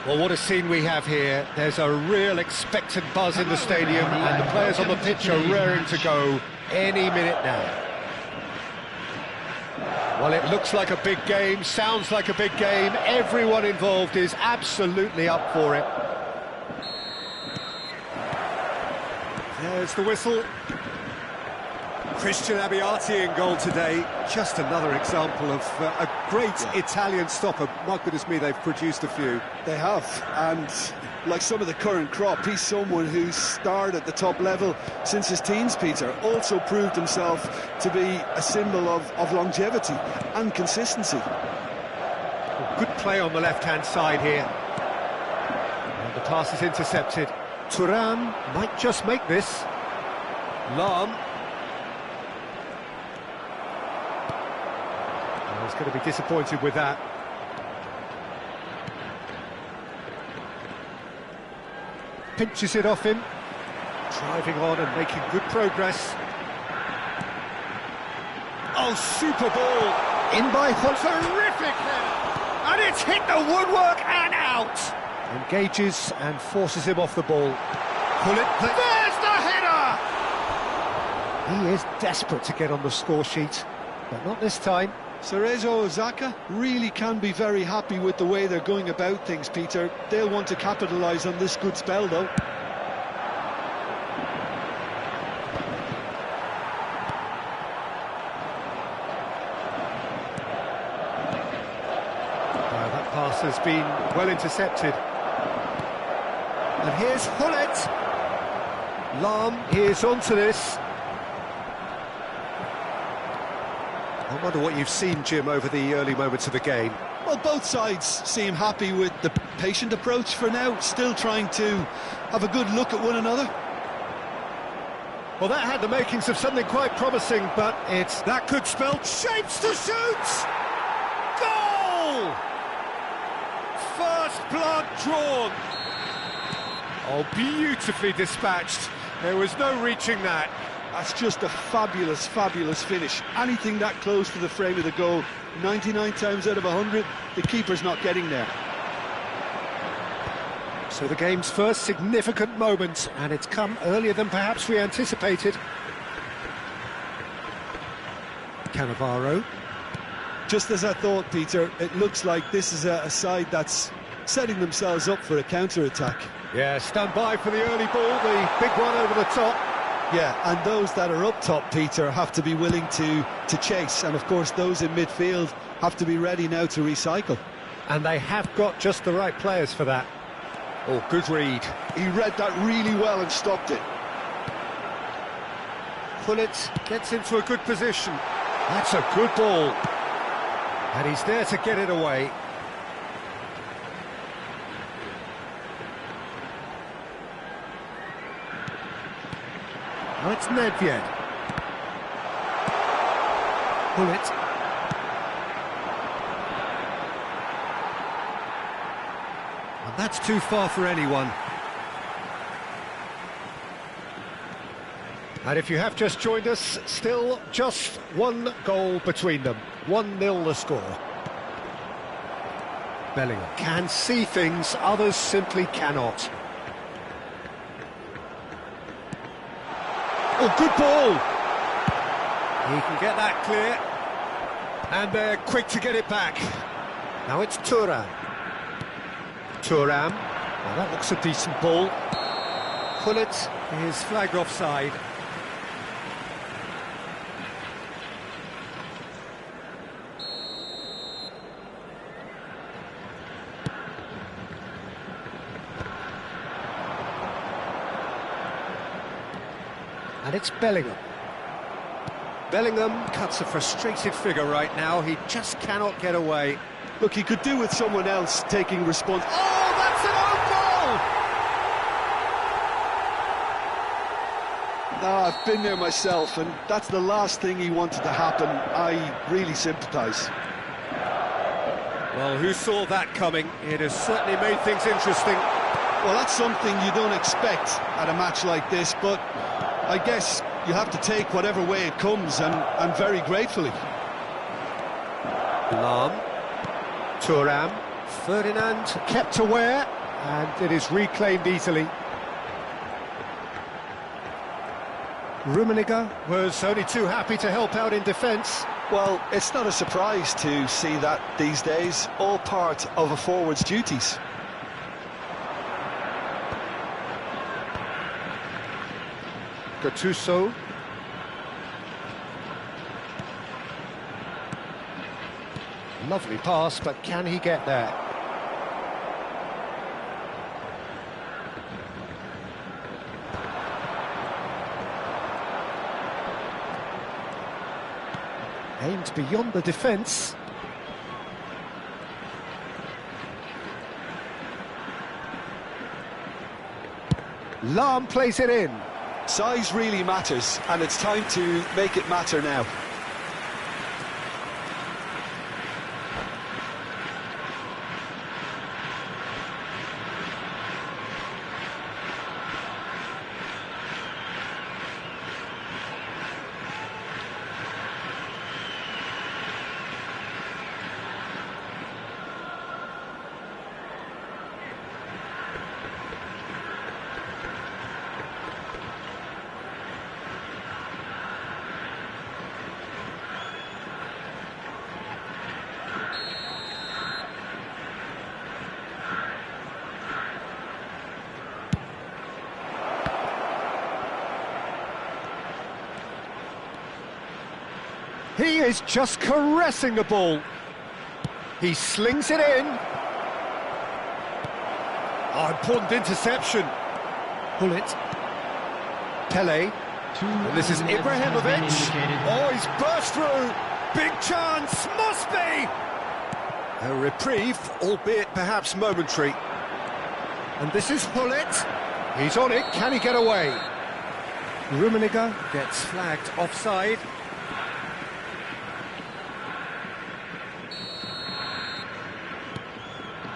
S1: Well, what a scene we have here. There's a real expectant buzz in the stadium, and the players on the pitch are raring to go any minute now. Well, it looks like a big game, sounds like a big game. Everyone involved is absolutely up for it. There's the whistle. Christian Abbiati in goal today. Just another example of a great Italian stopper. My goodness me, they've produced a few.
S3: They have, and like some of the current crop, he's someone who's starred at the top level since his teens, Peter. Also proved himself to be a symbol of longevity and consistency.
S1: Well, good play on the left-hand side here. And the pass is intercepted. Thuram might just make this. Lahm. He's going to be disappointed with that. Pinches it off him. Driving on and making good progress. Oh, super ball. In by Holt. Terrific header. And it's hit the woodwork and out. Engages and forces him off the ball. Pull it. There's the header! He is desperate to get on the score sheet, but not this time.
S3: Cerezo Osaka really can be very happy with the way they're going about things, Peter. They'll want to capitalise on this good spell, though.
S1: That pass has been well intercepted. And here's Hullet. Lahm is onto this. I wonder what you've seen, Jim, over the early moments of the game.
S3: Well, both sides seem happy with the patient approach for now, still trying to have a good look at one another.
S1: Well, that had the makings of something quite promising, but that could spell shapes to shoot! Goal! First blood drawn. Oh, beautifully dispatched. There was no reaching that.
S3: That's just a fabulous, fabulous finish. Anything that close to the frame of the goal, 99 times out of 100, the keeper's not getting there.
S1: So the game's first significant moment, and it's come earlier than perhaps we anticipated. Cannavaro.
S3: Just as I thought, Peter, it looks like this is a side that's setting themselves up for a counter-attack.
S1: Yeah, stand by for the early ball, the big one over the top.
S3: Yeah, and those that are up top, Peter, have to be willing to chase. And, of course, those in midfield have to be ready now to recycle.
S1: And they have got just the right players for that. Oh, good read.
S3: He read that really well and stopped it.
S1: Hullet gets into a good position. That's a good ball. And he's there to get it away. Now it's Nedved. Hullet. And that's too far for anyone. And if you have just joined us, still just one goal between them. 1-0 the score. Bellingham can see things, others simply cannot. Oh, good ball! He can get that clear. And they're quick to get it back. Now it's Thuram. Thuram. Well, that looks a decent ball. Hullet is flagged offside. And it's Bellingham. Bellingham cuts a frustrated figure right now. He just cannot get away.
S3: Look, he could do with someone else taking response.
S1: Oh, that's an own goal!
S3: No, I've been there myself, and that's the last thing he wanted to happen. I really sympathise.
S1: Well, who saw that coming? It has certainly made things interesting.
S3: Well, that's something you don't expect at a match like this, but I guess you have to take whatever way it comes, and very gratefully.
S1: Lahm, Thuram, Ferdinand kept aware, and it is reclaimed easily. Rummenigge was only too happy to help out in defence.
S3: Well, it's not a surprise to see that these days, all part of a forward's duties.
S1: Gattuso. Lovely pass, but can he get there? Aimed beyond the defence. Lahm plays it in.
S3: Size really matters, and it's time to make it matter now.
S1: He is just caressing the ball. He slings it in. Oh, important interception. Hullet. Pele. And this is Ibrahimovic. Oh, he's burst through. Big chance, must be! A reprieve, albeit perhaps momentary. And this is Hullet. He's on it, can he get away? Rummenigge gets flagged offside.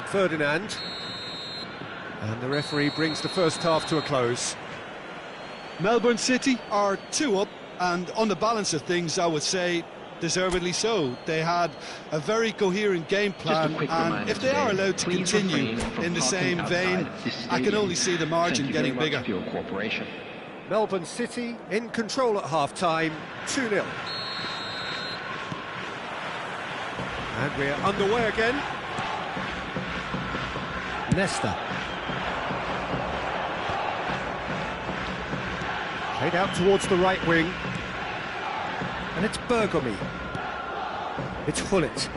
S1: Ferdinand. And the referee brings the first half to a close.
S3: Melbourne City are 2 up, and on the balance of things, I would say deservedly so. They had a very coherent game plan, and if they are allowed to continue in the same vein, I can only see the margin getting bigger.
S1: Melbourne City in control at half-time, 2-0. And we're underway again. Nesta. Played out towards the right wing. And it's Bergomi. It's Hullet.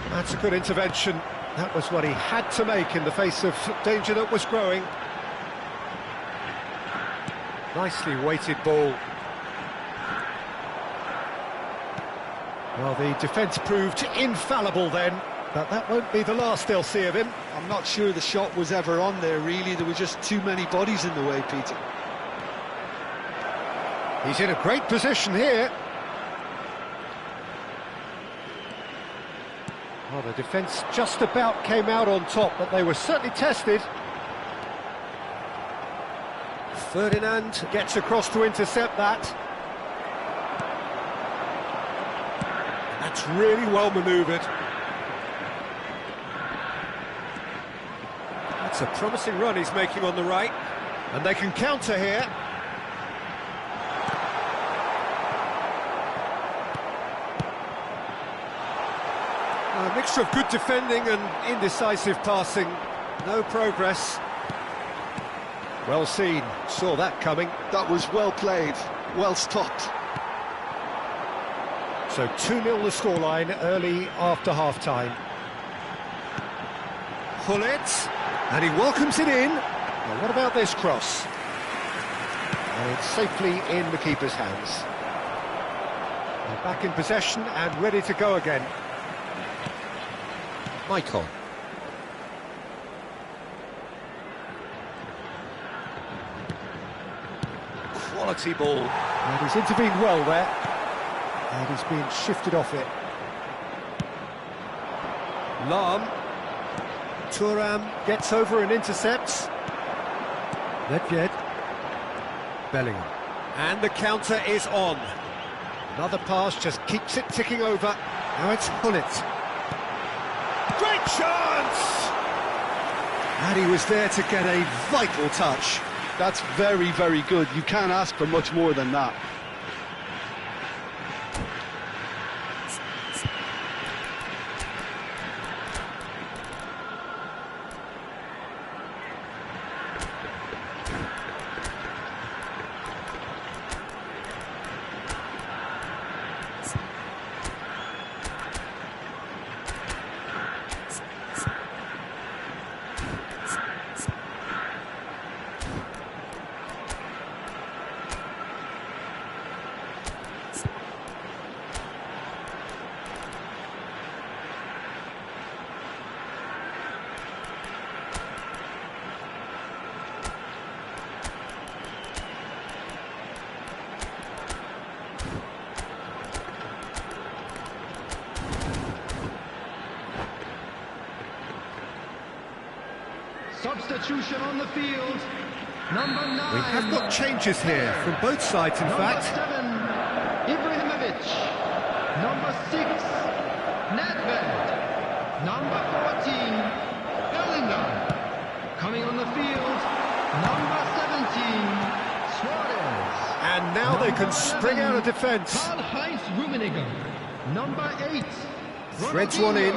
S1: That's a good intervention. That was what he had to make in the face of danger that was growing. Nicely weighted ball. Well, the defence proved infallible then, but that won't be the last they'll see of him.
S3: I'm not sure the shot was ever on there, really. There were just too many bodies in the way, Peter.
S1: He's in a great position here. Well, the defence just about came out on top, but they were certainly tested. Ferdinand gets across to intercept that. That's really well manoeuvred. That's a promising run he's making on the right. And they can counter here. A mixture of good defending and indecisive passing. No progress. Well seen. Saw that coming.
S3: That was well played, well stopped.
S1: So 2-0 the scoreline early after half-time. Hullet, and he welcomes it in. Now what about this cross? And it's safely in the keeper's hands. They're back in possession and ready to go again. Michael. Quality ball. And he's intervened well there. And he's being shifted off it. Lahm. Thuram gets over and intercepts. Nedved. Bellingham. And the counter is on. Another pass just keeps it ticking over. Now it's Hullet. Great chance! And he was there to get a vital touch.
S3: That's very, very good. You can't ask for much more than that.
S4: Substitution on the field. Number 9.
S1: We have got changes here from both sides, in fact.
S4: Number 7, Ibrahimovic. Number 6, Nedved. Number 14, Bellingham. Coming on the field, number 17, Suarez.
S1: And now they can spring out of defence.
S4: Karl-Heinz Rummenigge. Number 8,
S1: Threads one in.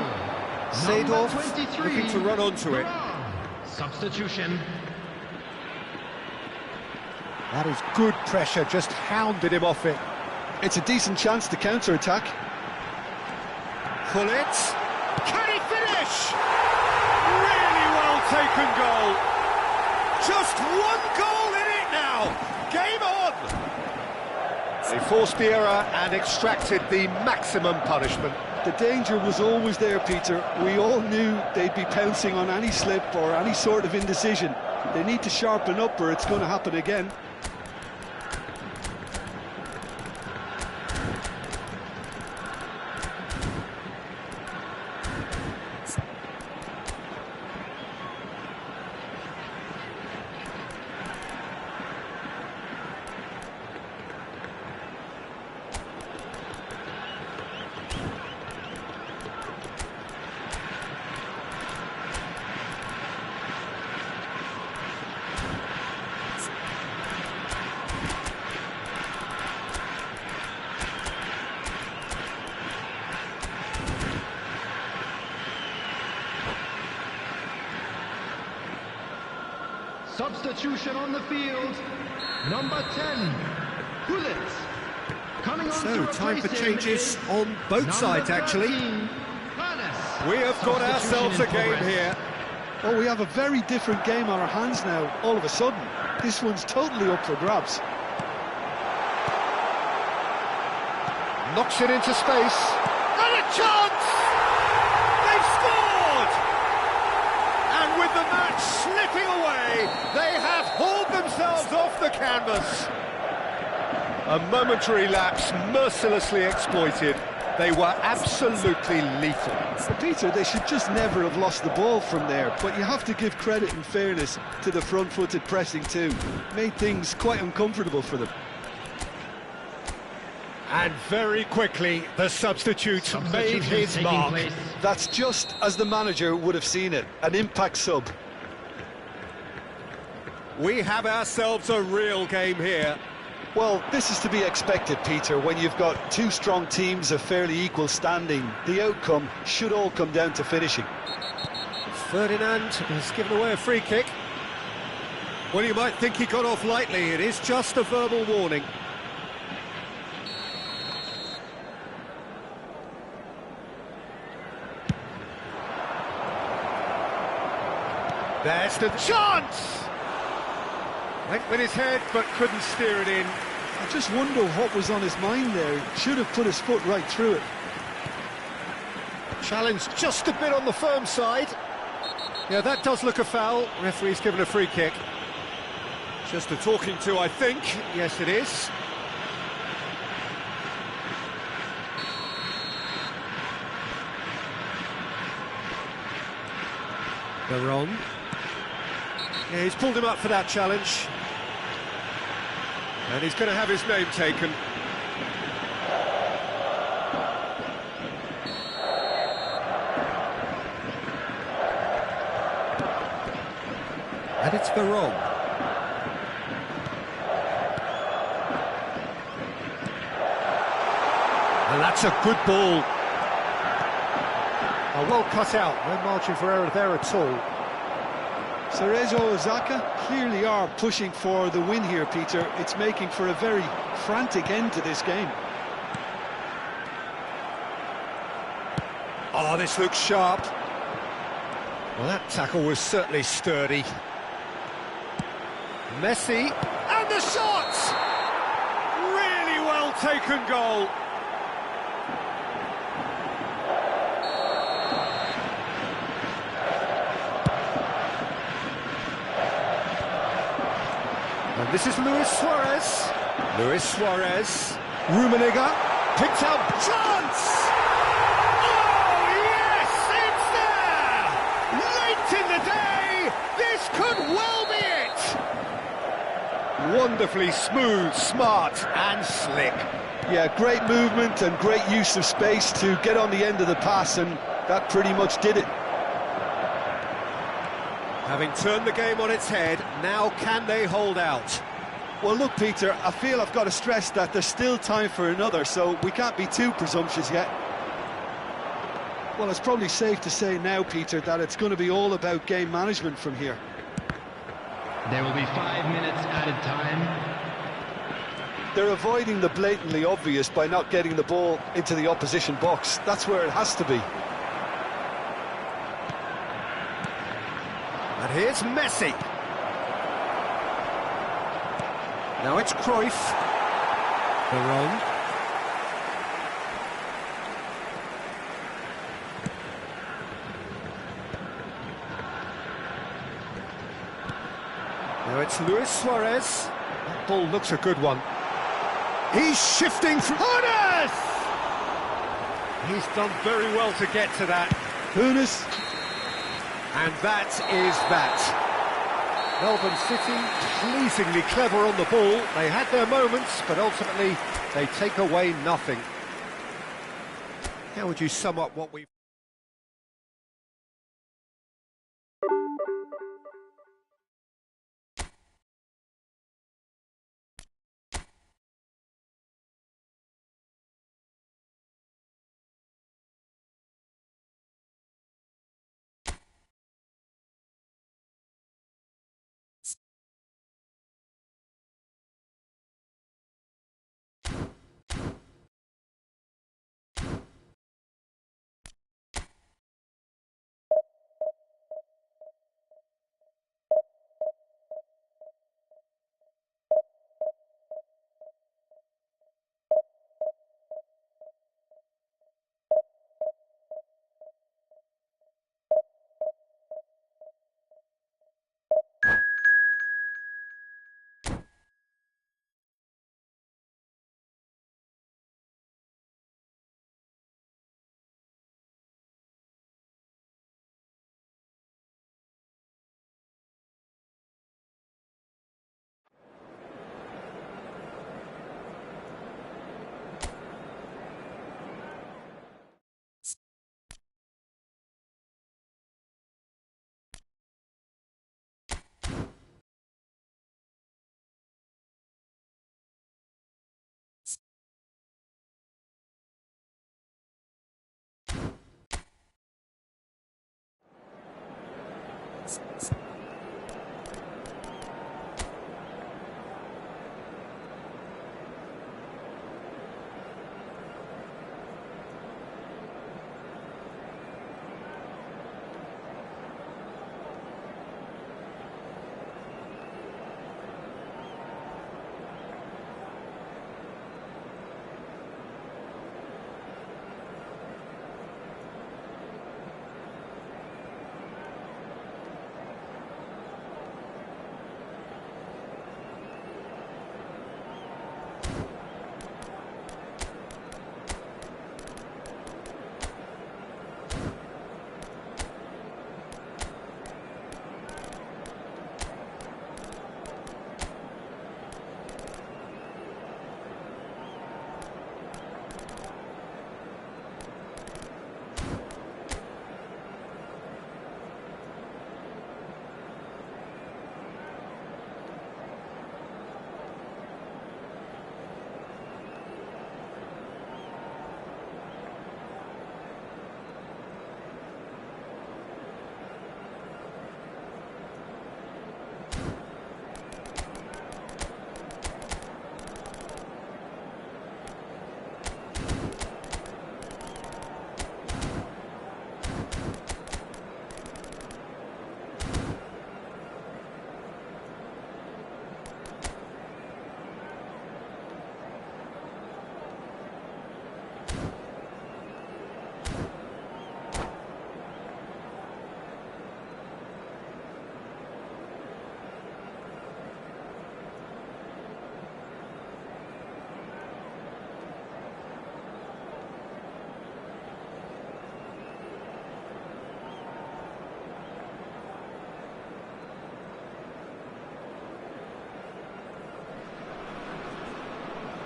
S1: Seedorf
S4: Number 23,
S1: looking to run onto it.
S4: Substitution.
S1: That is good pressure, just hounded him off it.
S3: It's a decent chance to counter-attack.
S1: Gullit. Can he finish? Really well taken goal. Just one goal in it now. Game on. They forced the error and extracted the maximum punishment.
S3: The danger was always there, Peter. We all knew they'd be pouncing on any slip or any sort of indecision. They need to sharpen up or it's going to happen again.
S4: Substitution on the field, number 10, Gullit. Coming on
S1: So, time for changes on both
S4: number
S1: sides, actually.
S4: 13, Hannes.
S1: We have got ourselves a
S4: Substitution in
S1: game
S4: progress.
S1: here.
S3: Oh, we have a very different game on our hands now, all of a sudden. This one's totally up for grabs.
S1: Knocks it into space. And a chance! They've scored! And with the match slipping away, they have hauled themselves off the canvas. A momentary lapse mercilessly exploited. They were absolutely lethal.
S3: But Peter, they should just never have lost the ball from there, but you have to give credit and fairness to the front-footed pressing too. Made things quite uncomfortable for them.
S1: And very quickly, the substitute made his
S4: taking
S1: mark.
S4: place.
S3: That's just as the manager would have seen it, an impact sub.
S1: We have ourselves a real game here.
S3: Well, this is to be expected, Peter, when you've got two strong teams of fairly equal standing. The outcome should all come down to finishing.
S1: Ferdinand has given away a free kick. Well, you might think he got off lightly. It is just a verbal warning. There's the chance! Went with his head, but couldn't steer it in.
S3: I just wonder what was on his mind there. He should have put his foot right through it.
S1: Challenge just a bit on the firm side. Yeah, that does look a foul. Referee's given a free kick. Just a talking to, I think. Yes, it is. Veron. Yeah, he's pulled him up for that challenge. And he's going to have his name taken. And it's Veron. And that's a good ball. Well cut out, no margin for error there at all.
S3: Cerezo Osaka clearly are pushing for the win here, Peter. It's making for a very frantic end to this game.
S1: Oh, this looks sharp. Well, that tackle was certainly sturdy. Messi, and the shot! Really well taken goal. And this is Luis Suarez. Luis Suarez. Rummenigge. Picked up. Chance! Oh, yes! It's there! Late in the day! This could well be it! Wonderfully smooth, smart and slick.
S3: Yeah, great movement and great use of space to get on the end of the pass, and that pretty much did it.
S1: Having turned the game on its head, now can they hold out?
S3: Well, look, Peter, I feel I've got to stress that there's still time for another, so we can't be too presumptuous yet. Well, it's probably safe to say now, Peter, that it's going to be all about game management from here.
S4: There will be 5 minutes added time.
S3: They're avoiding the blatantly obvious by not getting the ball into the opposition box. That's where it has to be.
S1: And here's Messi. Now it's Cruyff. Veron. Now it's Luis Suarez. That ball looks a good one. He's shifting through. Hones! He's done very well to get to that.
S3: Hones.
S1: And that is that. Melbourne City, pleasingly clever on the ball. They had their moments, but ultimately they take away nothing. How would you sum up what we've...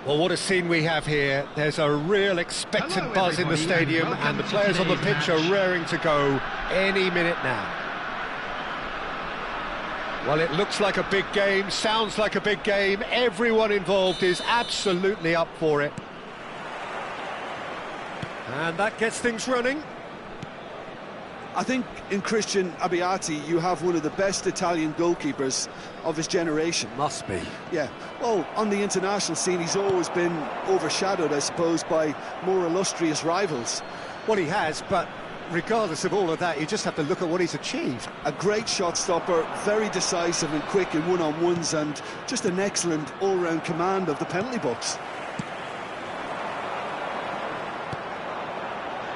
S1: Well, what a scene we have here. There's a real expectant buzz in the stadium, and the players on the pitch are raring to go any minute now. Well, it looks like a big game, sounds like a big game. Everyone involved is absolutely up for it. And that gets things running.
S3: I think in Christian Abbiati you have one of the best Italian goalkeepers of his generation.
S1: Must be.
S3: Yeah, well, on the international scene he's always been overshadowed, I suppose, by more illustrious rivals.
S1: Well, he has, but regardless of all of that, you just have to look at what he's achieved.
S3: A great shot stopper, very decisive and quick in one-on-ones, and just an excellent all-round command of the penalty box.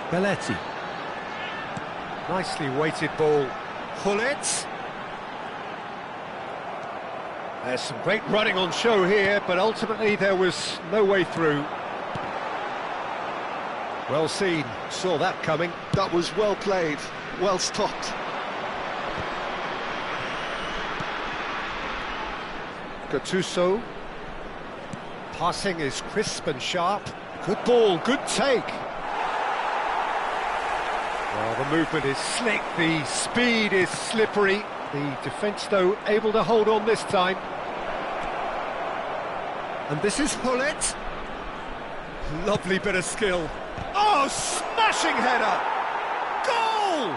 S1: Belletti. Nicely weighted ball. Gullit. There's some great running on show here, but ultimately there was no way through. Well seen, saw that coming.
S3: That was well played, well stopped.
S1: Gattuso. Passing is crisp and sharp. Good ball, good take. Well, the movement is slick, the speed is slippery. The defence, though, able to hold on this time. And this is Gullit. Lovely bit of skill. Oh, smashing header! Goal!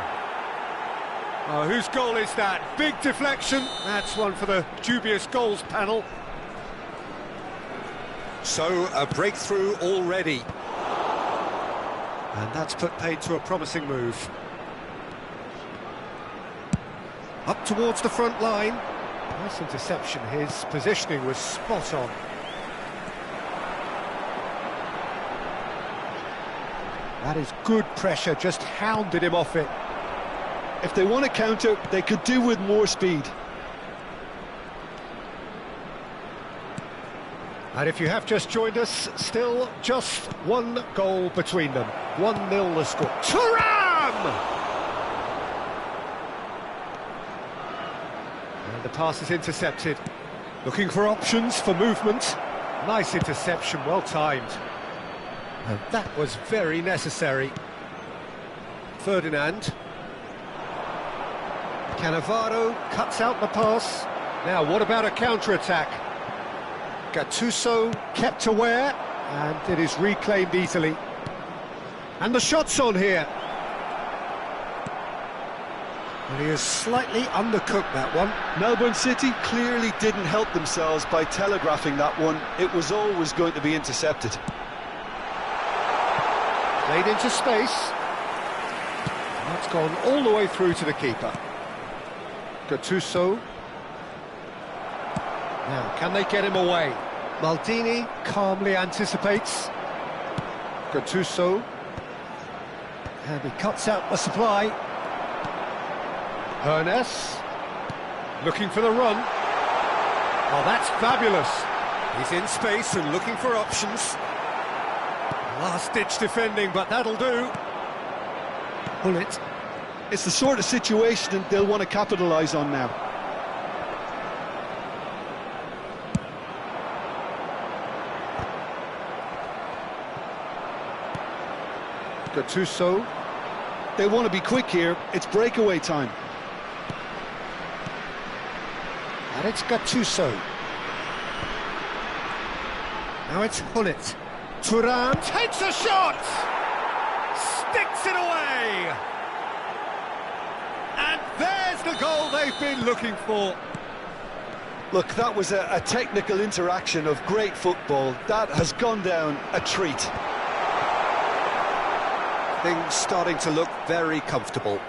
S1: Oh, whose goal is that? Big deflection. That's one for the dubious goals panel. So, a breakthrough already. And that's put paid to a promising move. Up towards the front line. Nice interception. His positioning was spot on. That is good pressure, just hounded him off it.
S3: If they want to counter, they could do with more speed.
S1: And if you have just joined us, still just one goal between them. 1-0 the score. Thuram! And the pass is intercepted. Looking for options for movement. Nice interception, well timed. And that was very necessary. Ferdinand. Cannavaro cuts out the pass. Now, what about a counter-attack? Gattuso kept aware, and it is reclaimed easily. And the shot's on here. And he has slightly undercooked that one.
S3: Melbourne City clearly didn't help themselves by telegraphing that one. It was always going to be intercepted.
S1: Played into space. That's gone all the way through to the keeper. Gattuso. Now, can they get him away? Maldini calmly anticipates. Gattuso. And he cuts out the supply. Hernes. Looking for the run. Oh, that's fabulous. He's in space and looking for options. Last-ditch defending, but that'll do. Gullit.
S3: It's the sort of situation they'll want to capitalise on now.
S1: Gattuso.
S3: They want to be quick here. It's breakaway time.
S1: And it's Gattuso. Now it's Gullit. Thuram takes a shot! Sticks it away! And there's the goal they've been looking for.
S3: Look, that was a technical interaction of great football. That has gone down a treat.
S1: Things starting to look very comfortable.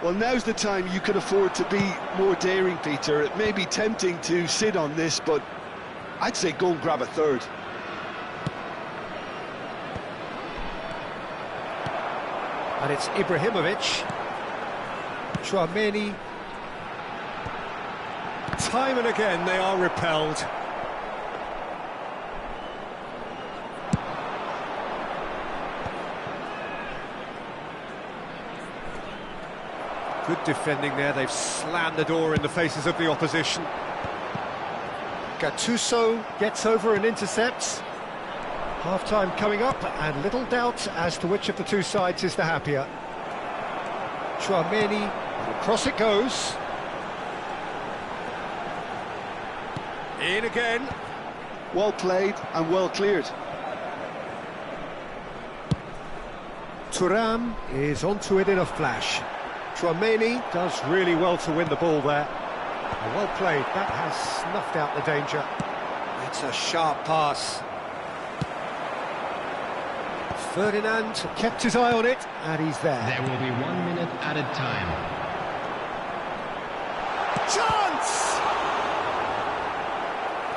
S3: Well, now's the time you can afford to be more daring, Peter. It may be tempting to sit on this, but I'd say go and grab a third.
S1: And it's Ibrahimovic. Tchouameni. Time and again they are repelled. Good defending there, they've slammed the door in the faces of the opposition. Gattuso gets over and intercepts. Half-time coming up, and little doubt as to which of the two sides is the happier. Tchouameni, across it goes. In again.
S3: Well played and well cleared.
S1: Thuram is onto it in a flash. Tchouaméni does really well to win the ball there. Well played, that has snuffed out the danger. It's a sharp pass. Ferdinand kept his eye on it, and he's there.
S4: There will be 1 minute added time.
S1: Chance!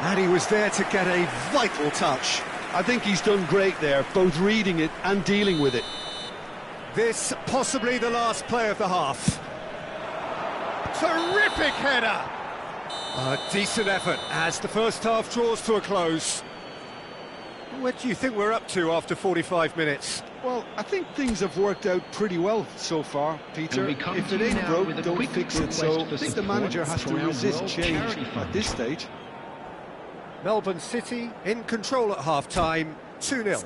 S1: And he was there to get a vital touch.
S3: I think he's done great there, both reading it and dealing with it.
S1: This possibly the last play of the half. Terrific header! A decent effort as the first half draws to a close. What do you think we're up to after 45 minutes?
S3: Well, I think things have worked out pretty well so far, Peter. If it ain't broke, don't fix it, so I think the manager has to resist change at this stage.
S1: Melbourne City in control at half-time, 2-0.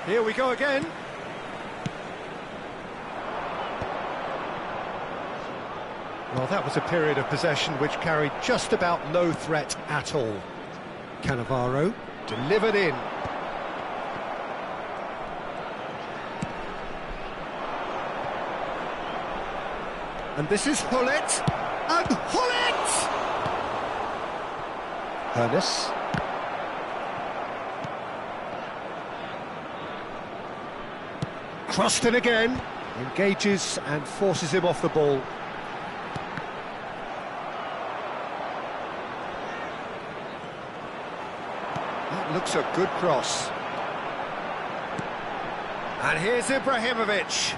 S1: Here we go again. Well, that was a period of possession which carried just about no threat at all. Cannavaro delivered in. And this is Hullet. And Hullet! Ernest. Crossed in again, engages and forces him off the ball. That looks a good cross. And here's Ibrahimovic.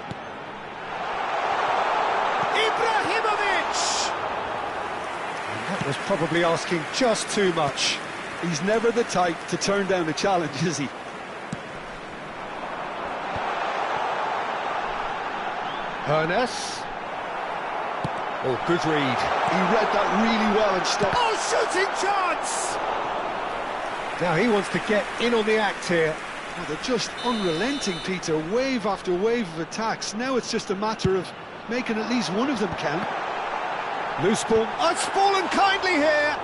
S1: Ibrahimovic! And that was probably asking just too much.
S3: He's never the type to turn down a challenge, is he?
S1: Ernest. Oh, good read.
S3: He read that really well and stopped.
S1: Oh, shooting chance! Now he wants to get in on the act here.
S3: Oh, they're just unrelenting, Peter. Wave after wave of attacks. Now it's just a matter of making at least one of them count.
S1: Loose ball. Oh, it's fallen kindly here.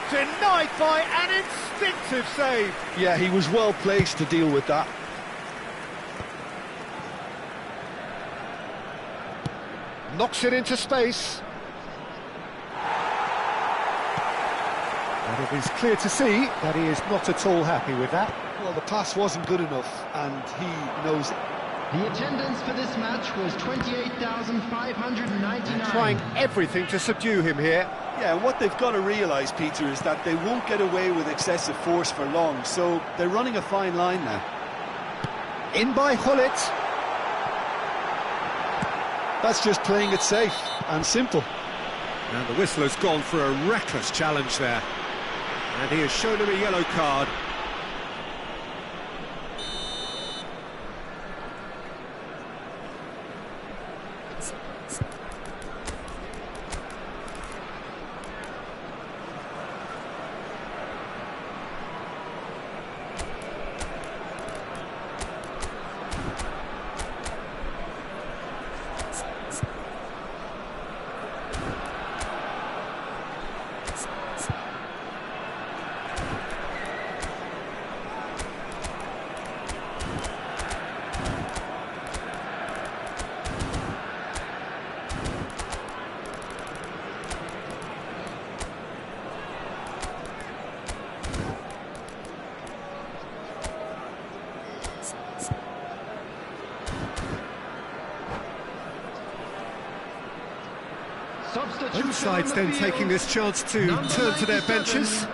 S1: Denied by an instinctive save.
S3: Yeah, he was well placed to deal with that.
S1: Knocks it into space. And it is clear to see that he is not at all happy with that.
S3: Well, the pass wasn't good enough, and he knows it.
S4: The attendance for this match was 28,599.
S1: Trying everything to subdue him here.
S3: Yeah, and what they've got to realise, Peter, is that they won't get away with excessive force for long, so they're running a fine line now.
S1: In by Hullet.
S3: That's just playing it safe and simple.
S1: And the whistle has gone for a reckless challenge there. And he has shown him a yellow card. Both sides then taking this chance to turn to their benches.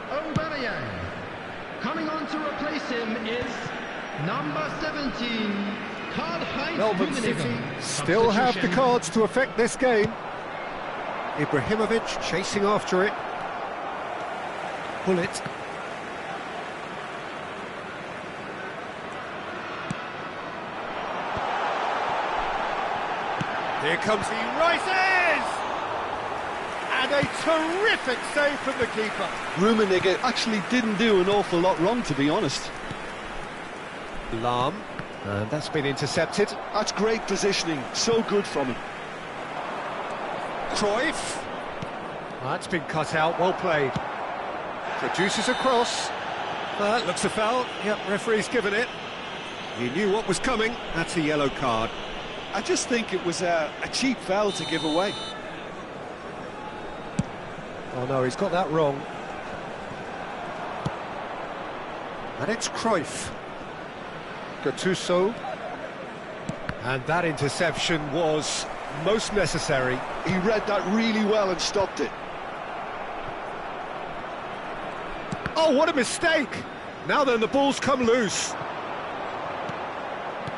S4: Aubameyang. Coming on to replace him is number 17, Karl-Heinz
S1: Melbourne
S4: Rummenigge.
S1: City still have the cards to affect this game. Ibrahimovic chasing after it. Bullet. Here comes, he rises! And a terrific save from the keeper.
S3: Rummenigge actually didn't do an awful lot wrong, to be honest.
S1: Lahm, and that's been intercepted.
S3: That's great positioning, so good from him.
S1: Cruyff. That's been cut out, well played. Produces a cross. That looks a foul. Yep, referee's given it. He knew what was coming. That's a yellow card.
S3: I just think it was a cheap foul to give away.
S1: Oh no, he's got that wrong. And it's Cruyff. Gattuso. And that interception was most necessary.
S3: He read that really well and stopped it.
S1: Oh, what a mistake! Now then, the ball's come loose.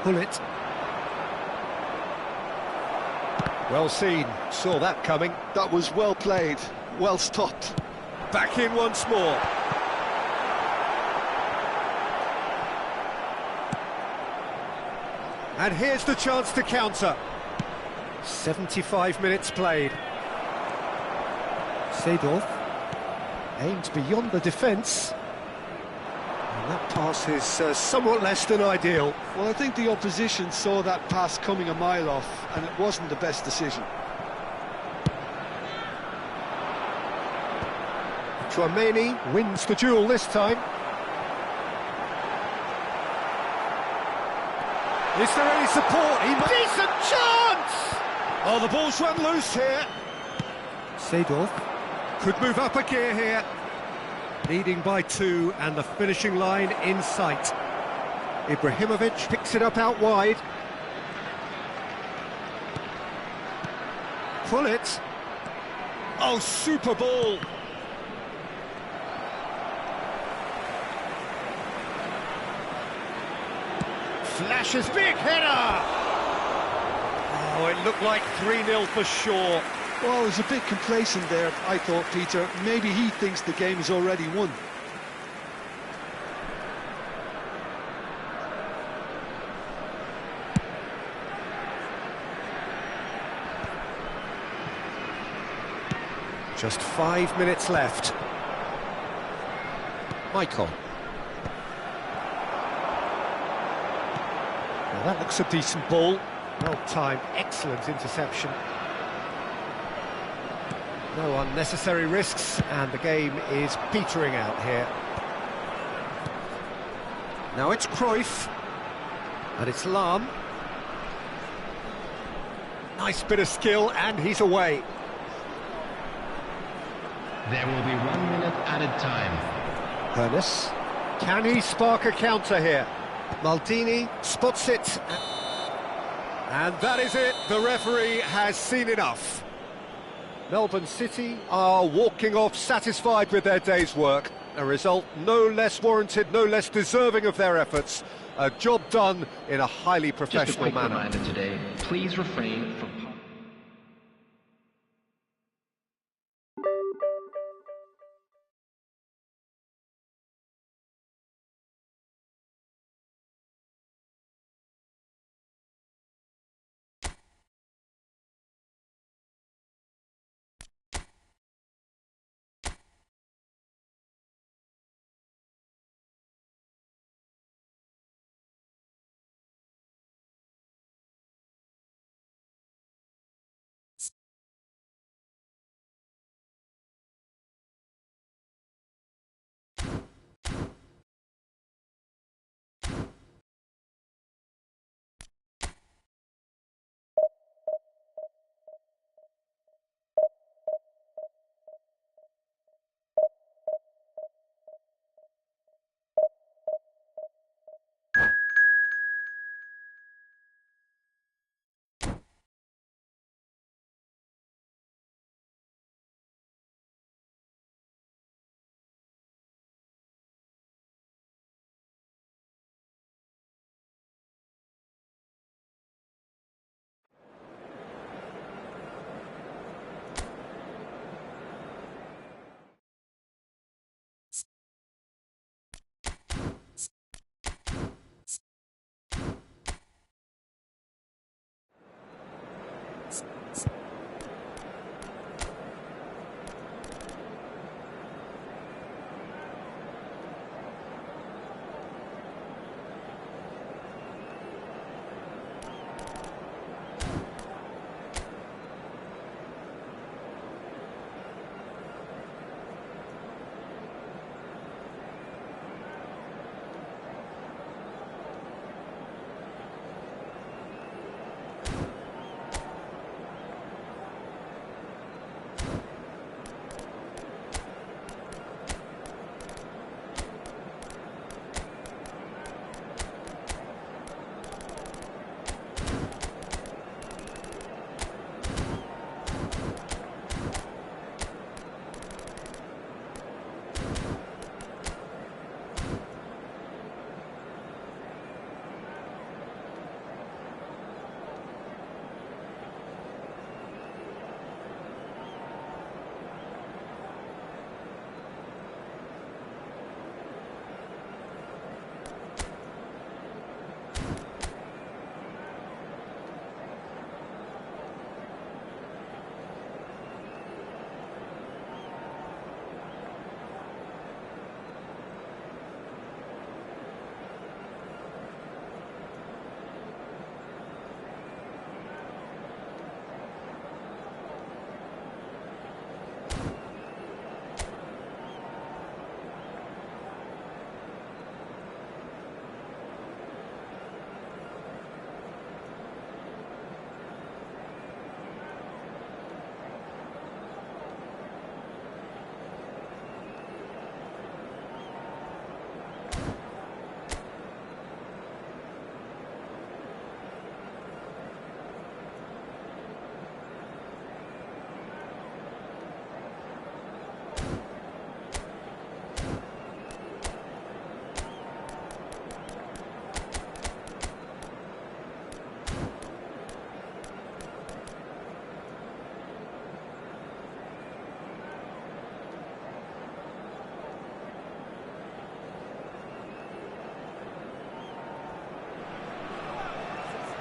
S1: Bullet. Well seen, saw that coming.
S3: That was well played, well stopped.
S1: Back in once more. And here's the chance to counter. 75 minutes played. Seedorf aims beyond the defence. And that pass is somewhat less than ideal.
S3: Well, I think the opposition saw that pass coming a mile off, and it wasn't the best decision.
S1: Tchouameni wins the duel this time. Is there any support? Decent chance! Oh, the ball's run loose here. Seedorf could move up a gear here. Leading by 2 and the finishing line in sight. Ibrahimovic picks it up out wide. Pull it. Oh, super ball. Flashes, big header! Oh, it looked like 3-0 for sure.
S3: Well, I was a bit complacent there, I thought, Peter. Maybe he thinks the game is already won.
S1: Just 5 minutes left. Michael. Well, that looks a decent ball. Well timed, excellent interception. No unnecessary risks, and the game is petering out here. Now it's Cruyff, and it's Lahm. Nice bit of skill, and he's away.
S4: There will be 1 minute added time.
S1: Pernis. Can he spark a counter here? Maldini spots it. And that is it. The referee has seen enough. Melbourne City are walking off satisfied with their day's work. A result no less warranted, no less deserving of their efforts. A job done in a highly professional
S4: Just a quick
S1: manner.
S4: reminder today, please refrain from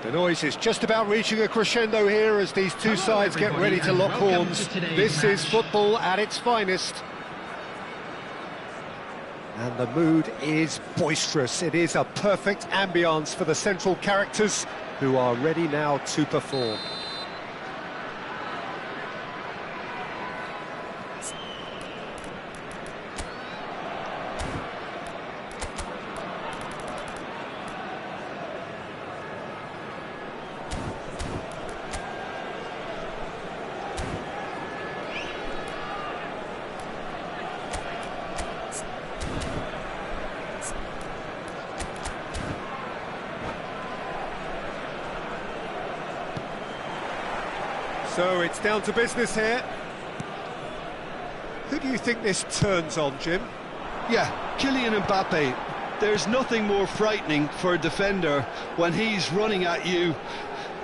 S1: The noise is just about reaching a crescendo here as these two sides get ready to lock horns. This is football at its finest. And the mood is boisterous. It is a perfect ambience for the central characters who are ready now to perform. So it's down to business here. Who do you think this turns on, Jim?
S3: Yeah, Kylian Mbappe. There's nothing more frightening for a defender when he's running at you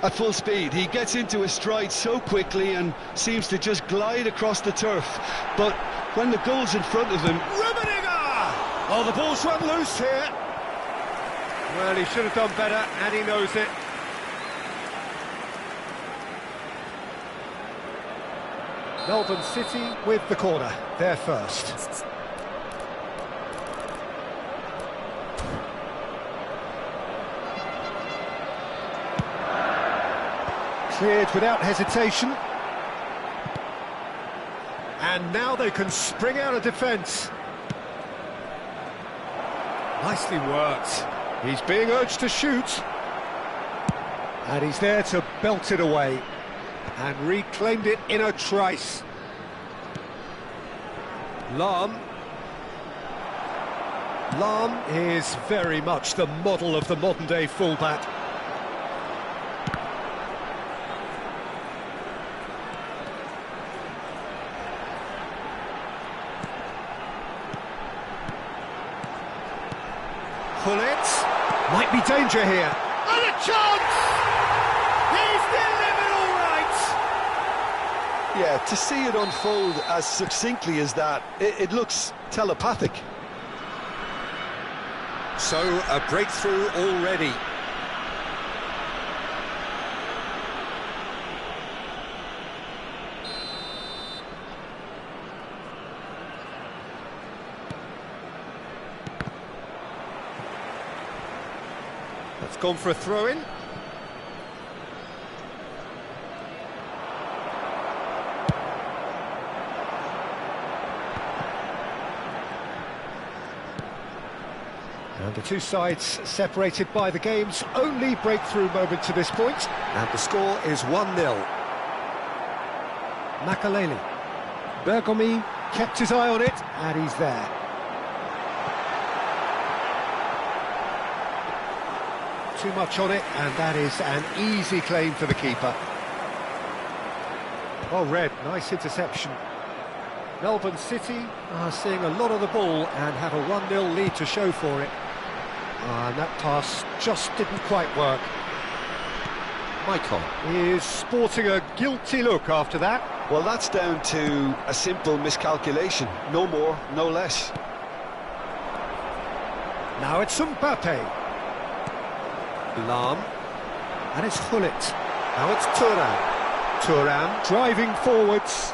S3: at full speed. He gets into his stride so quickly and seems to just glide across the turf. But when the goal's in front of him...
S1: Rummenigge! Oh, the ball's run loose here. Well, he should have done better, and he knows it. Melbourne City with the corner, they're first. Cleared without hesitation. And now they can spring out of defence. Nicely worked. He's being urged to shoot. And he's there to belt it away. And reclaimed it in a trice. Lahm is very much the model of the modern-day fullback. Gullit, might be danger here. And a chance! He's delivered all right!
S3: Yeah, to see it unfold as succinctly as that, it looks telepathic.
S1: So, a breakthrough already. That's gone for a throw-in. And the two sides separated by the game's only breakthrough moment to this point. And the score is 1-0. Makelele. Bergomi kept his eye on it, and he's there. Too much on it, and that is an easy claim for the keeper. Well read, nice interception. Melbourne City are seeing a lot of the ball and have a 1-0 lead to show for it. And that pass just didn't quite work. Michael is sporting a guilty look after that.
S3: Well, that's down to a simple miscalculation. No more, no less.
S1: Now it's Mbappe. Lahm. And it's Gullit. Now it's Thuram. Thuram driving forwards.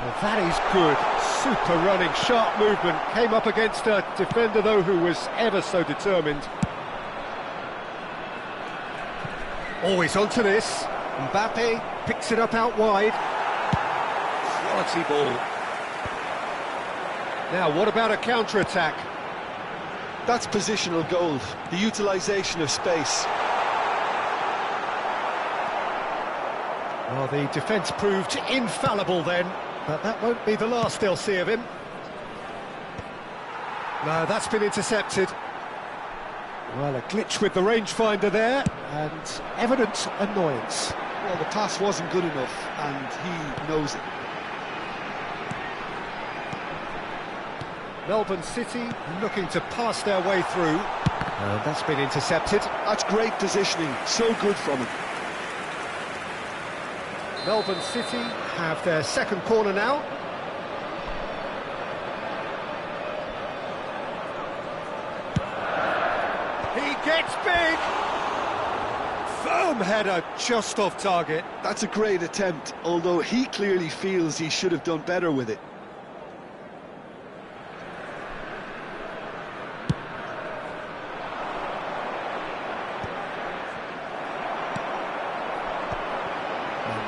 S1: Well, that is good. Super running, sharp movement. Came up against a defender, though, who was ever so determined. Always onto this. Mbappe picks it up out wide. Quality ball. Now, what about a counter-attack?
S3: That's positional gold, the utilisation of space.
S1: Well, the defence proved infallible then, but that won't be the last they'll see of him. No, that's been intercepted. Well, a glitch with the rangefinder there, and evident annoyance.
S3: Well, the pass wasn't good enough, and he knows it.
S1: Melbourne City looking to pass their way through, and that's been intercepted.
S3: That's great positioning, so good from him.
S1: Melbourne City have their second corner now. He gets big! firm header just off target.
S3: That's a great attempt, although he clearly feels he should have done better with it.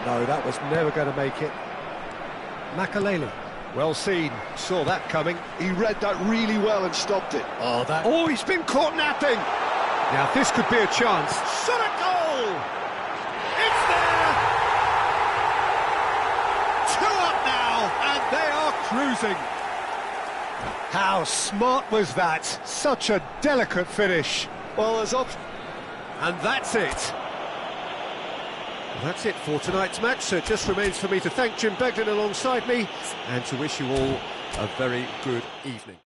S1: No, that was never going to make it. Makaleli. Well seen, saw that coming.
S3: He read that really well and stopped it.
S1: Oh, he's been caught napping. Now this could be a chance. Shot a goal! It's there! 2 up now, and they are cruising. How smart was that? Such a delicate finish.
S3: Well, there's up.
S1: And that's it. Well, that's it for tonight's match, so it just remains for me to thank Jim Beglin alongside me and to wish you all a very good evening.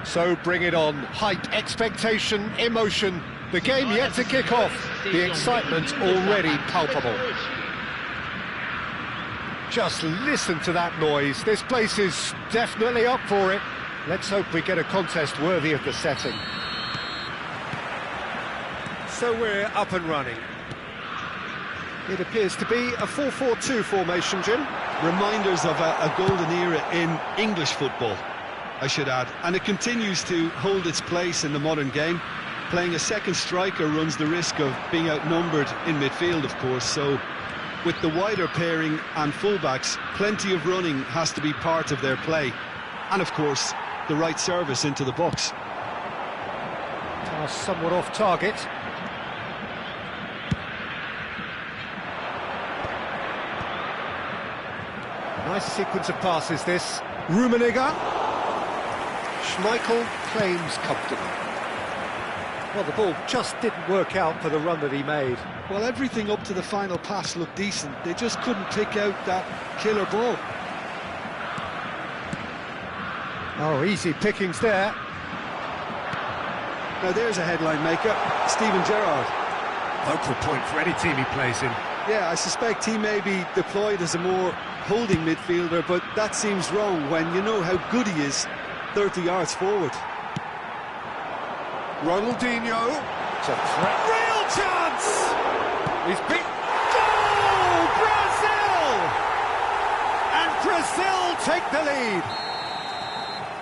S1: So bring it on. Hype, expectation, emotion. The game yet to kick off. The excitement already palpable. Just listen to that noise. This place is definitely up for it. Let's hope we get a contest worthy of the setting. So we're up and running. It appears to be a 4-4-2 formation, Jim.
S3: Reminders of a golden era in English football, I should add. And it continues to hold its place in the modern game. Playing a second striker runs the risk of being outnumbered in midfield, of course, so with the wider pairing and fullbacks, plenty of running has to be part of their play. And of course, the right service into the box.
S1: Pass somewhat off target. Nice sequence of passes, this. Rummenigge. Schmeichel claims comfortable. Well, the ball just didn't work out for the run that he made.
S3: Well, everything up to the final pass looked decent. They just couldn't pick out that killer ball.
S1: Oh, easy pickings there.
S3: Now there's a headline maker, Steven Gerrard.
S1: Focal point for any team he plays in.
S3: Yeah, I suspect he may be deployed as a more holding midfielder, but that seems wrong when you know how good he is 30 yards forward.
S1: Ronaldinho. It's a threat. Real chance! He's beat. Goal! Brazil! And Brazil take the lead.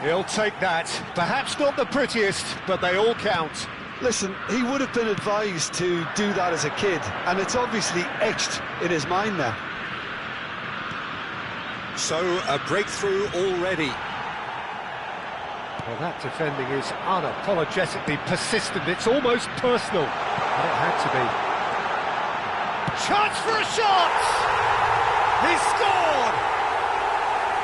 S1: He'll take that. Perhaps not the prettiest, but they all count.
S3: Listen, he would have been advised to do that as a kid, and it's obviously etched in his mind now.
S1: So, a breakthrough already. Well, that defending is unapologetically persistent. It's almost personal. But it had to be. Chance for a shot! He scored!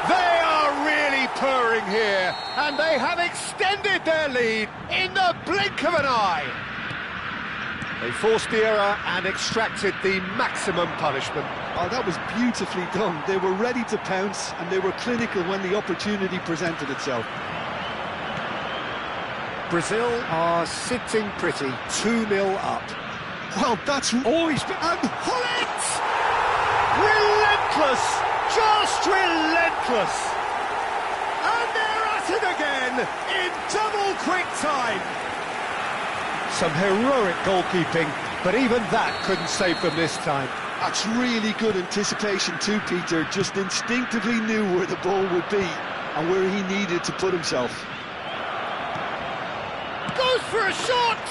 S1: They are really purring here, and they have extended their lead in the blink of an eye. They forced the error and extracted the maximum punishment.
S3: Oh, that was beautifully done. They were ready to pounce, and they were clinical when the opportunity presented itself.
S1: Brazil are sitting pretty, 2-0 up.
S3: Well, that's...
S1: Oh, he's been... And Hullet! Relentless! Just relentless! And they're at it again in double quick time. Some heroic goalkeeping, but even that couldn't save them this time.
S3: That's really good anticipation too, Peter. Just instinctively knew where the ball would be and where he needed to put himself.
S1: Goes for a shot!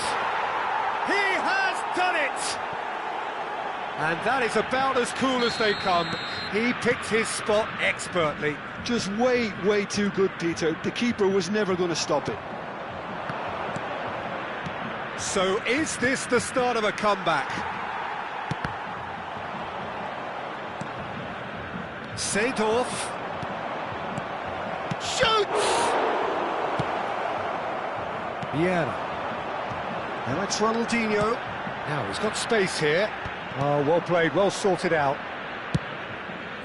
S1: He has done it! And that is about as cool as they come. He picked his spot expertly.
S3: Just way, way too good, Peter. The keeper was never going to stop it.
S1: So is this the start of a comeback? Seedorf shoots! Vieira. Now it's Ronaldinho. Now he's got space here. Oh, well played, well sorted out.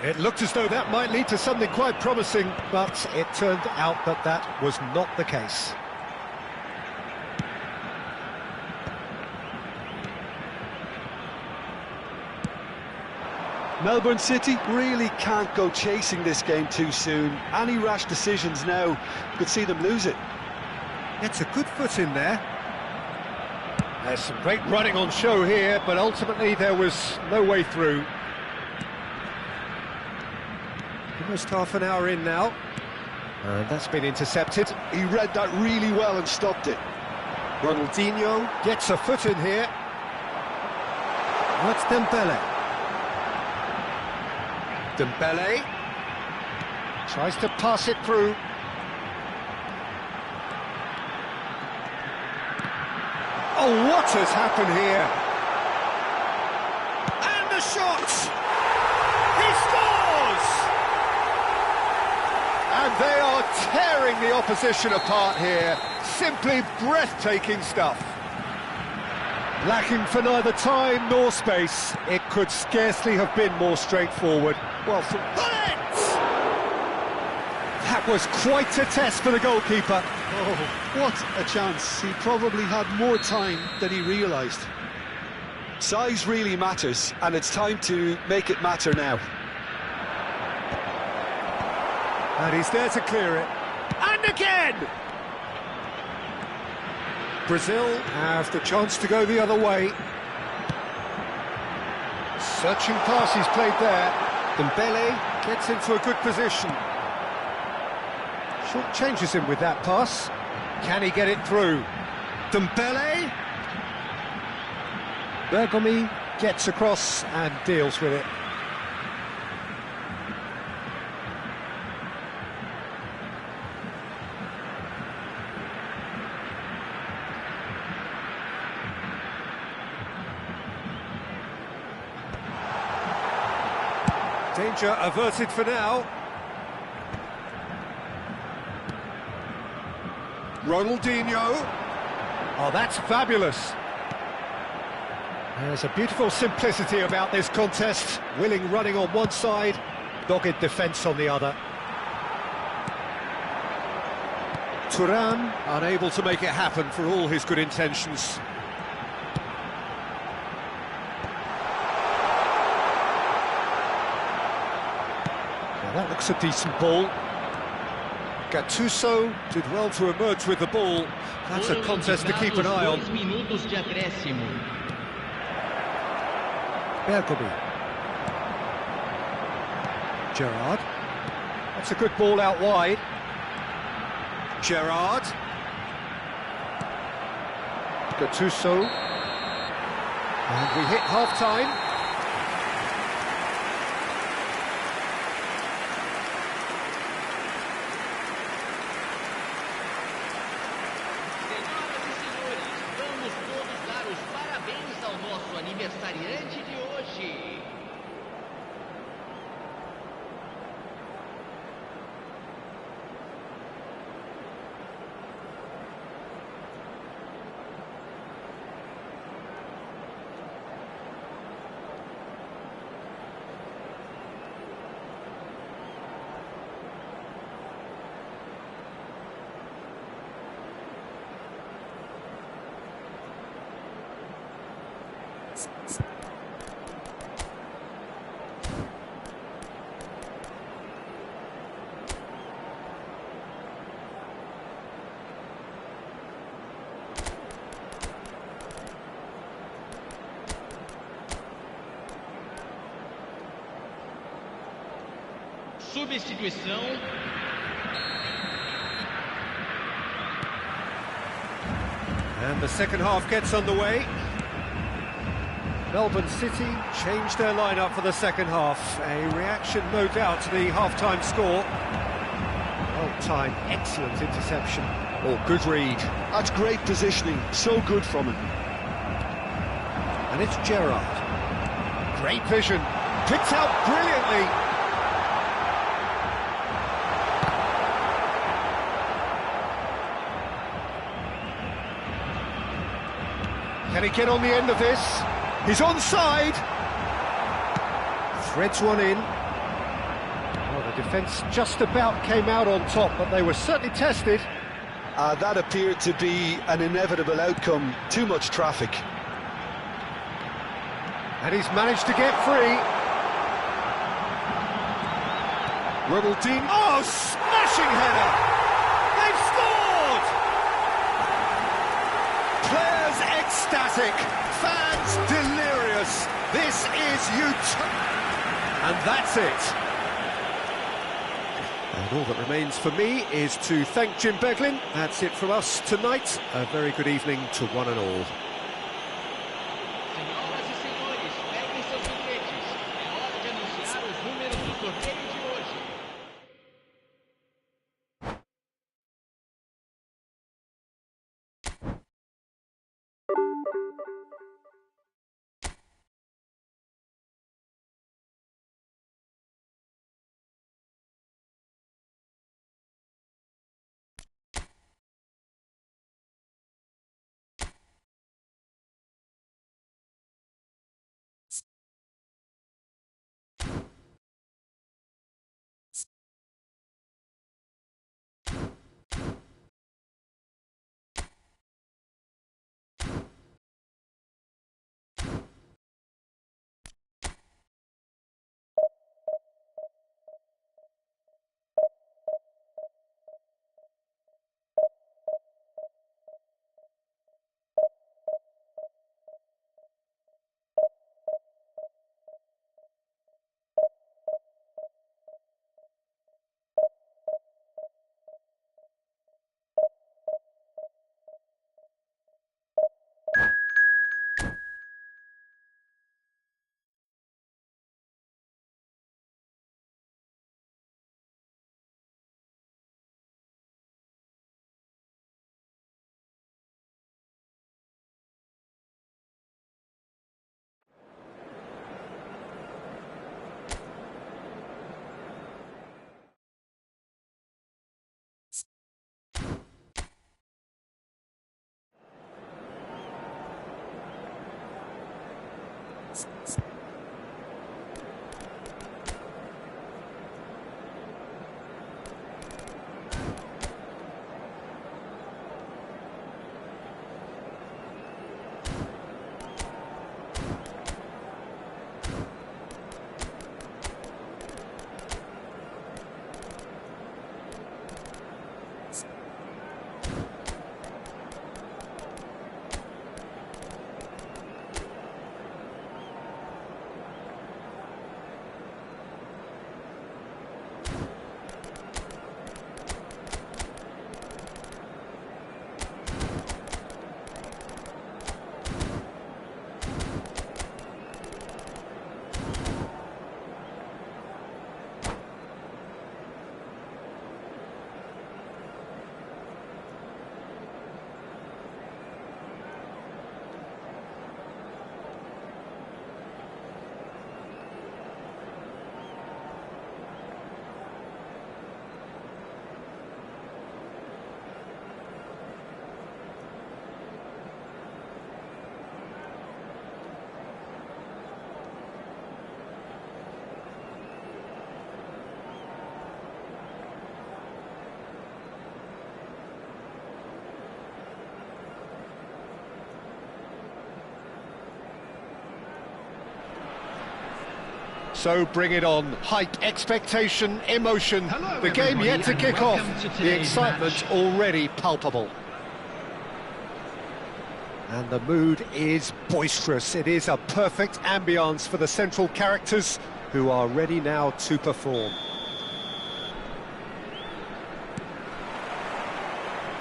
S1: It looked as though that might lead to something quite promising, but it turned out that that was not the case.
S3: Melbourne City really can't go chasing this game too soon. Any rash decisions now could see them lose it.
S1: It's a good foot in there. There's some great running on show here, but ultimately there was no way through. Almost half an hour in now. And that's been intercepted.
S3: He read that really well and stopped it.
S1: Ronaldinho gets a foot in here. That's Dembele. Dembele tries to pass it through. Oh, what has happened here? And the shot! He scores! And they are tearing the opposition apart here. Simply breathtaking stuff. Lacking for neither time nor space. It could scarcely have been more straightforward. Well, for that was quite a test for the goalkeeper.
S3: Oh, what a chance. He probably had more time than he realised. Size really matters, and it's time to make it matter now.
S1: And he's there to clear it. And again! Brazil have the chance to go the other way. Searching pass he's played there. Dembele gets into a good position. Short changes him with that pass. Can he get it through? Dembele. Bergomi gets across and deals with it. Danger averted for now. Ronaldinho. Oh, that's fabulous. There's a beautiful simplicity about this contest. Willing running on one side, dogged defence on the other. Thuram unable to make it happen for all his good intentions. Well, that looks a decent ball. Gattuso did well to emerge with the ball. That's a contest to keep an eye on. Bergomi. Gerrard. That's a good ball out wide. Gerrard. Gattuso. And we hit half-time.
S6: Aniversariante de hoje. Substituição.
S1: And the second half gets underway. Melbourne City changed their lineup for the second half. A reaction, no doubt, to the half-time score. Well-timed, excellent interception. Or good read.
S3: That's great positioning, so good from him.
S1: And it's Gerrard. Great vision. Picked out brilliantly. Can he get on the end of this? He's onside! Threads one in. Well, the defence just about came out on top, but they were certainly tested.
S3: That appeared to be an inevitable outcome. Too much traffic.
S1: And he's managed to get free. Ronaldinho. Oh, smashing header! They've scored! Players ecstatic, fans delirious. This is and that's it. And all that remains for me is to thank Jim Beglin. That's it from us tonight. A very good evening to one and all. So bring it on. Hype, expectation, emotion.
S4: Hello,
S1: The game
S4: everybody,
S1: yet to
S4: and
S1: kick off.
S4: welcome to
S1: The
S4: today's
S1: excitement
S4: match.
S1: already palpable. And the mood is boisterous. It is a perfect ambience for the central characters who are ready now to perform.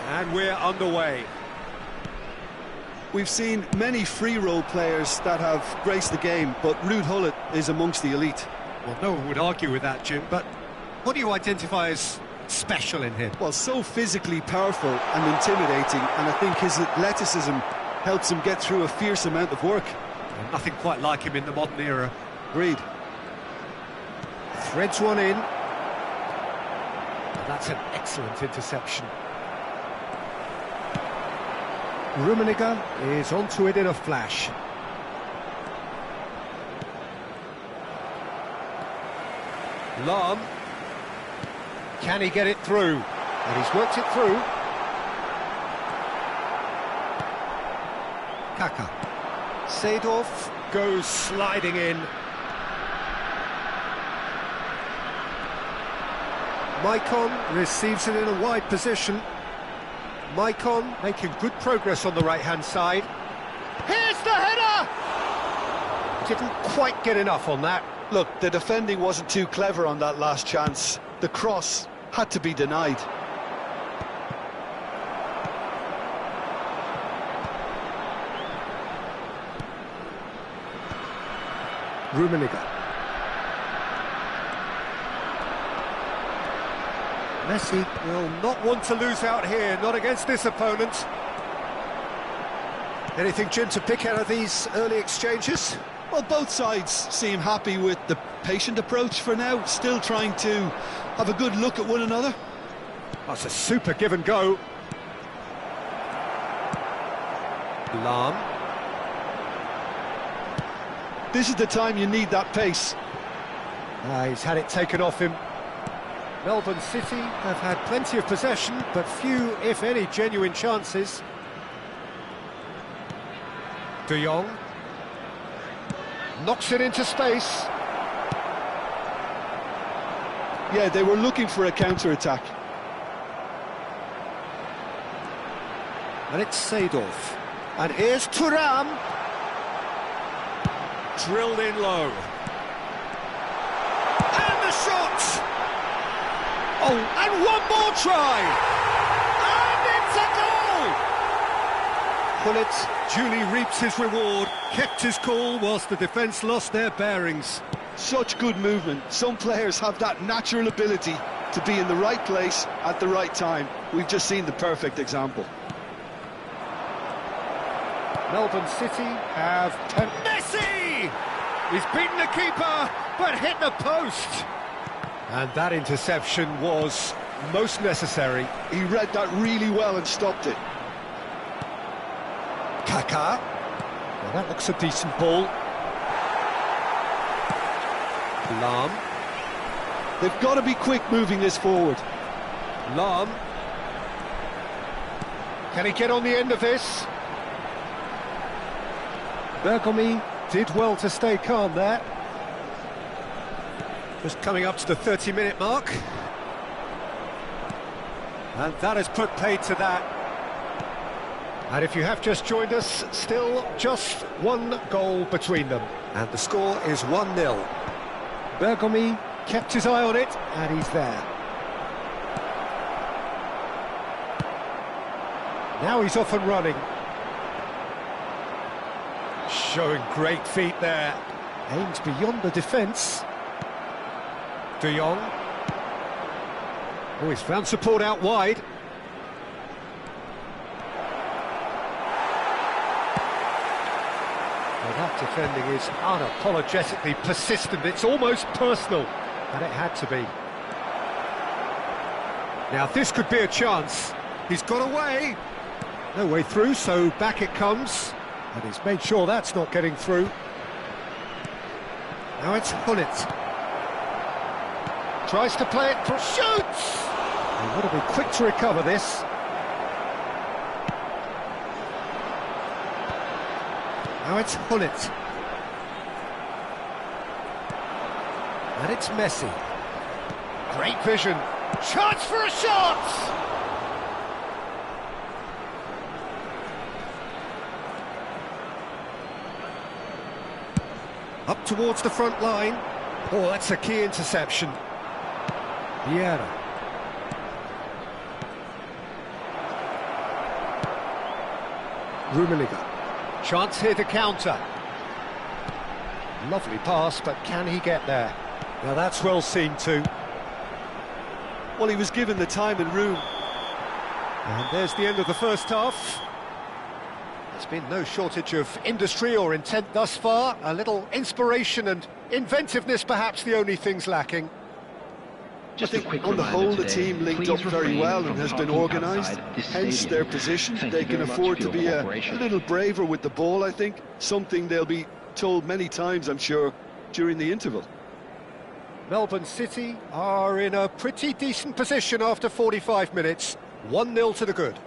S1: And we're underway.
S3: We've seen many free role players that have graced the game, but Ruud Gullit is amongst the elite.
S1: Well, no one would argue with that, Jim, but what do you identify as special in him?
S3: Well, so physically powerful and intimidating, and I think his athleticism helps him get through a fierce amount of work.
S1: Well, nothing quite like him in the modern era.
S3: Agreed.
S1: Threads one in. And that's an excellent interception. Rummenigge is onto it in a flash. Lahm. Can he get it through? And he's worked it through. Kaka. Seedorf goes sliding in. Maicon receives it in a wide position. Maicon making good progress on the right-hand side. Here's the header! Didn't quite get enough on that.
S3: Look, the defending wasn't too clever on that last chance. The cross had to be denied.
S1: Rummenigge. Messi will not want to lose out here, not against this opponent. Anything, Jim, to pick out of these early exchanges?
S3: Well, both sides seem happy with the patient approach for now, still trying to have a good look at one another.
S1: That's a super give and go. Lahm.
S3: This is the time you need that pace.
S1: He's had it taken off him. Melbourne City have had plenty of possession, but few, if any, genuine chances. De Jong knocks it into space.
S3: Yeah, they were looking for a counter-attack.
S1: And it's Seedorf. And here's Thuram. Drilled in low. And the shot! Oh, and one more try! And it's a goal! Gullit duly reaps his reward, kept his cool whilst the defence lost their bearings.
S3: Such good movement. Some players have that natural ability to be in the right place at the right time. We've just seen the perfect example.
S1: Melbourne City have... Messi! He's beaten the keeper, but hit the post. And that interception was most necessary.
S3: He read that really well and stopped it.
S1: Kaka. Well, that looks a decent ball. Lahm.
S3: They've got to be quick moving this forward.
S1: Lahm. Can he get on the end of this? Bergomi did well to stay calm there. Just coming up to the 30-minute mark. And that has put paid to that. And if you have just joined us, still just one goal between them. And the score is 1-0. Bergomi kept his eye on it, and he's there. Now he's off and running. Showing great feet there. Aims beyond the defence. De Jong. Oh, he's found support out wide. Well, that defending is unapologetically persistent. It's almost personal, and it had to be. Now, this could be a chance. He's got away. No way through, so back it comes. And he's made sure that's not getting through. Now it's Gullit. Tries to play it for... Shoots! He's got to be quick to recover this. Now it's Gullit. And it's Messi. Great vision. Chance for a shot! Up towards the front line. Oh, that's a key interception. Vieira. Rummenigge. Chance here to counter. Lovely pass, but can he get there? Now that's well seen too.
S3: Well, he was given the time and room.
S1: And there's the end of the first half. There's been no shortage of industry or intent thus far. A little inspiration and inventiveness, perhaps the only things lacking.
S3: I think on the whole the team linked up very well and has been organised, hence their position. They can afford to be a little braver with the ball, I think, something they'll be told many times, I'm sure, during the interval.
S1: Melbourne City are in a pretty decent position after 45 minutes. 1-0 to the good.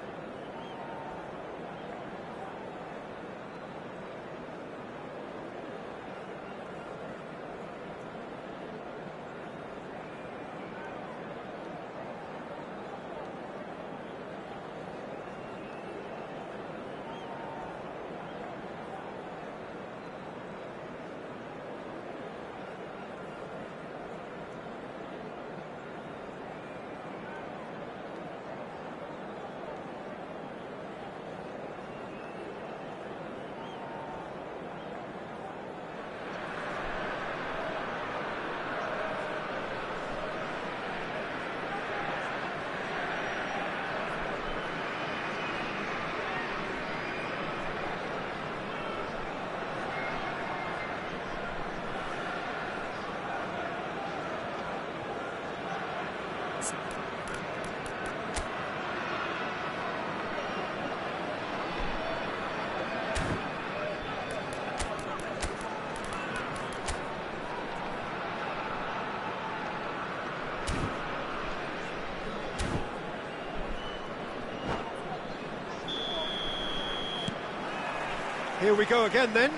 S1: Here we go again then.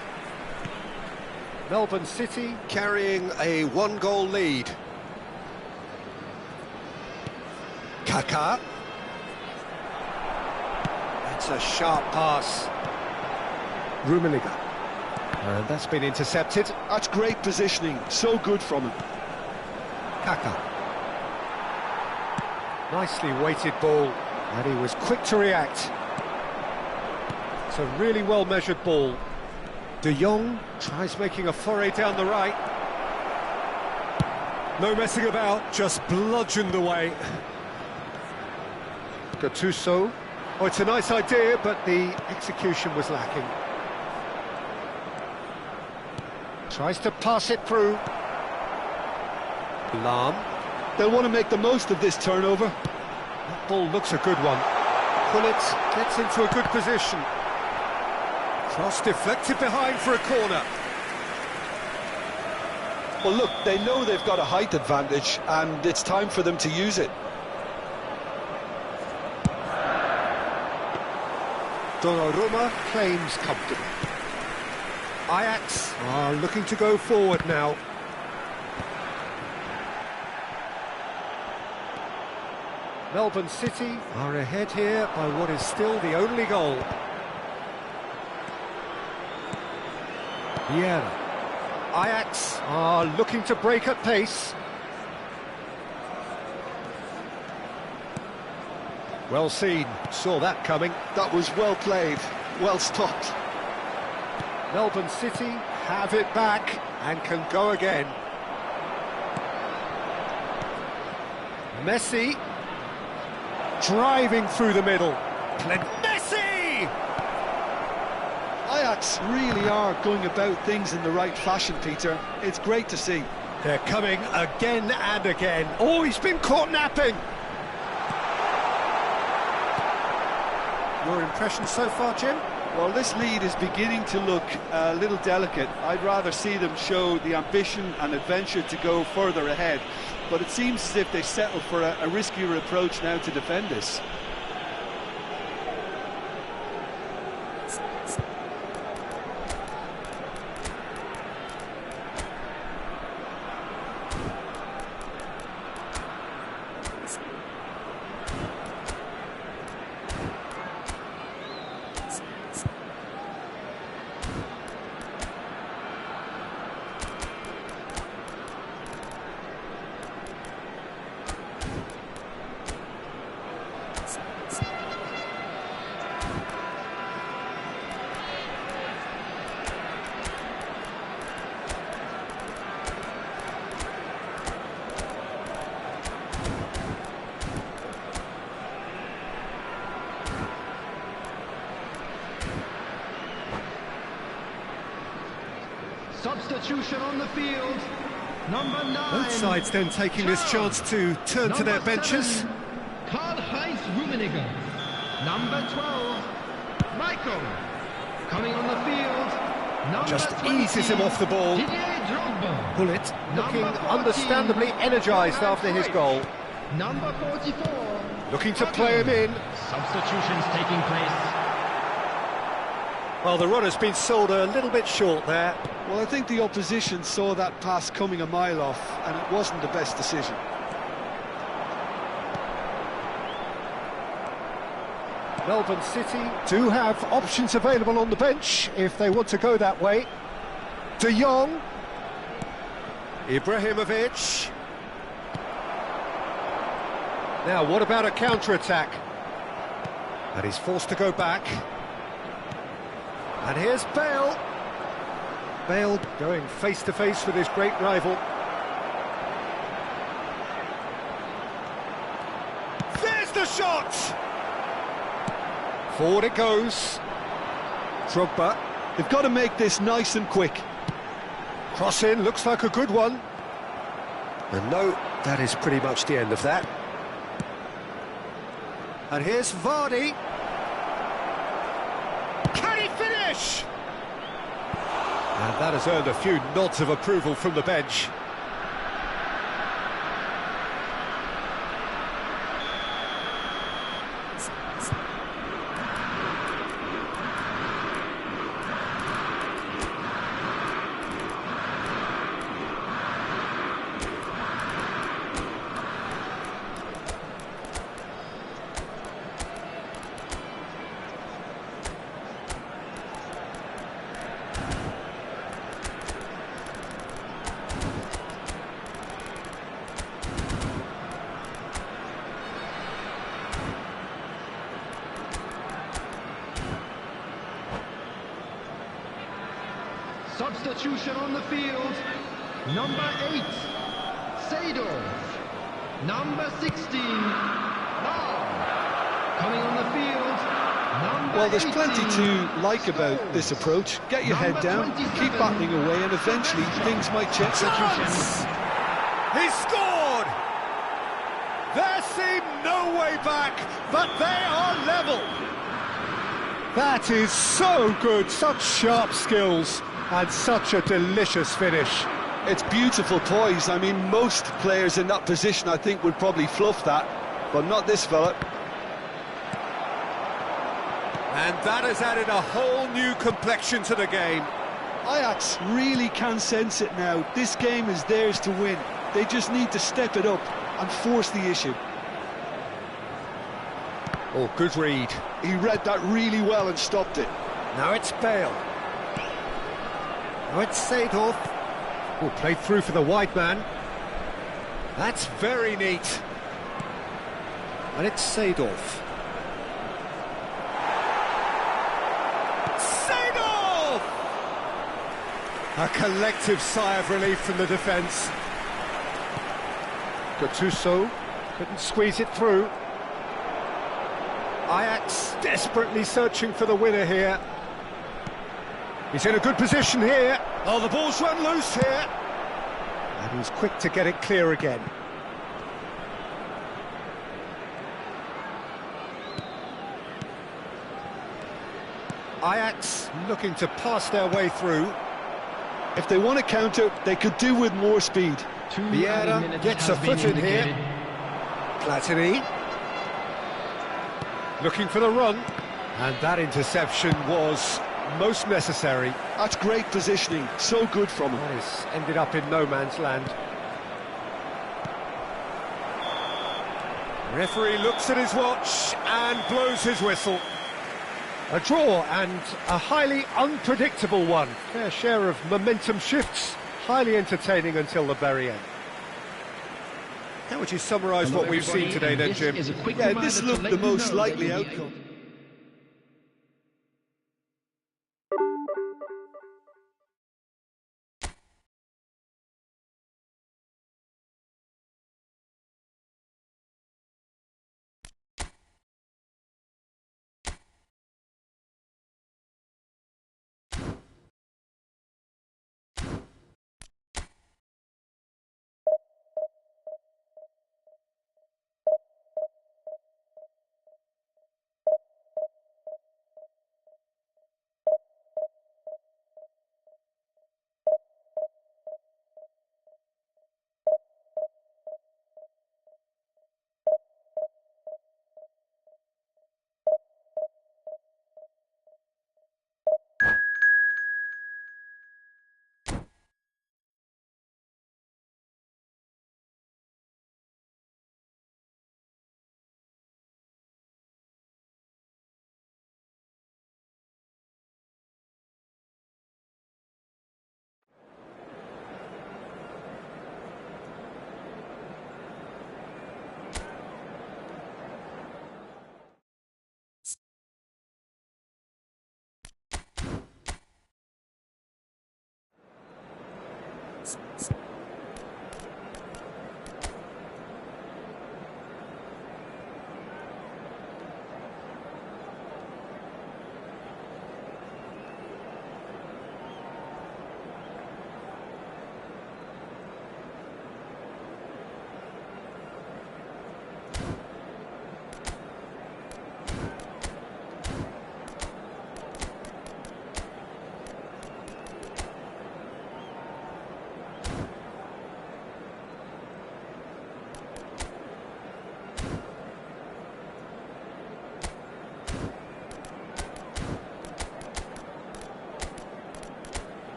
S1: Melbourne City carrying a 1-goal lead. Kaká. That's a sharp pass. Rummenigge. And that's been intercepted.
S3: That's great positioning, so good from him.
S1: Kaká. Nicely weighted ball, and he was quick to react. It's a really well-measured ball. De Jong tries making a foray down the right. No messing about, just bludgeoned away. Gattuso. Oh, it's a nice idea, but the execution was lacking. Tries to pass it through. Lahm.
S3: They'll want to make the most of this turnover.
S1: That ball looks a good one. Gullit gets into a good position. Cross deflected behind for a corner.
S3: Well, look, they know they've got a height advantage, and it's time for them to use it.
S1: Donnarumma claims comfortably. Ajax are looking to go forward now. Melbourne City are ahead here by what is still the only goal. Vieira. Ajax are looking to break at pace. Well seen, saw that coming.
S3: That was well played, well stopped.
S1: Melbourne City have it back and can go again. Messi driving through the middle. Messi!
S3: Ajax really are going about things in the right fashion, Peter. It's great to see.
S1: They're coming again and again. Oh, he's been caught napping. Your impression so far, Jim?
S3: Well, this lead is beginning to look a little delicate. I'd rather see them show the ambition and adventure to go further ahead. But it seems as if they settle for a riskier approach now to defend this.
S4: Substitution on the field. Number 9.
S1: Both sides then taking this chance to turn to their benches.
S4: Karl-Heinz Rummenigge. Number 12. Michael. Coming on the field. Number
S1: Just
S4: 20,
S1: eases him off the ball.
S4: Didier Drogba.
S1: Pullet looking
S4: Number 14,
S1: understandably energised after his goal.
S4: Number 44.
S1: Looking to play him in.
S6: Substitutions taking place.
S1: Well, the runner's been sold a little bit short there.
S3: Well, I think the opposition saw that pass coming a mile off, and it wasn't the best decision.
S1: Melbourne City do have options available on the bench if they want to go that way. De Jong. Ibrahimovic. Now, what about a counter-attack? And he's forced to go back. And here's Bale. Bale going face-to-face with his great rival. There's the shot! Forward it goes. Drogba.
S3: They've got to make this nice and quick.
S1: Cross in, looks like a good one. And no, that is pretty much the end of that. And here's Vardy. Can he finish? And that has earned a few nods of approval from the bench.
S4: Substitution on the field. Number 8, Seedorf. Number 16, Lahm. Coming on the field. Number
S3: Well, there's
S4: 18,
S3: plenty to like about this approach. Get your head down, keep battling away, and eventually things might change.
S1: Chance! He scored! There seemed no way back, but they are level. That is so good, such sharp skills, and such a delicious finish.
S3: It's beautiful poise. I mean, most players in that position, I think, would probably fluff that, but not this fella.
S1: And that has added a whole new complexion to the game.
S3: Ajax really can sense it now. This game is theirs to win. They just need to step it up and force the issue.
S1: Oh, good read.
S3: He read that really well and stopped it.
S1: Now it's Bale. Now it's Seedorf. Oh, played through for the wide man. That's very neat. And it's Seedorf. Seedorf! A collective sigh of relief from the defence. Gattuso couldn't squeeze it through. Ajax desperately searching for the winner here. He's in a good position here. Oh, the ball's run loose here. And he's quick to get it clear again. Ajax looking to pass their way through.
S3: If they want to counter, they could do with more speed.
S1: Vieira gets a foot in here. Platini looking for the run. And that interception was most necessary.
S3: That's great positioning, so good from him.
S1: Nice. Ended up in no man's land. Referee looks at his watch and blows his whistle. A draw, and a highly unpredictable one. Fair share of momentum shifts, highly entertaining until the very end. How would you summarise what we've seen today then, Jim?
S3: Yeah, this looked the most likely outcome.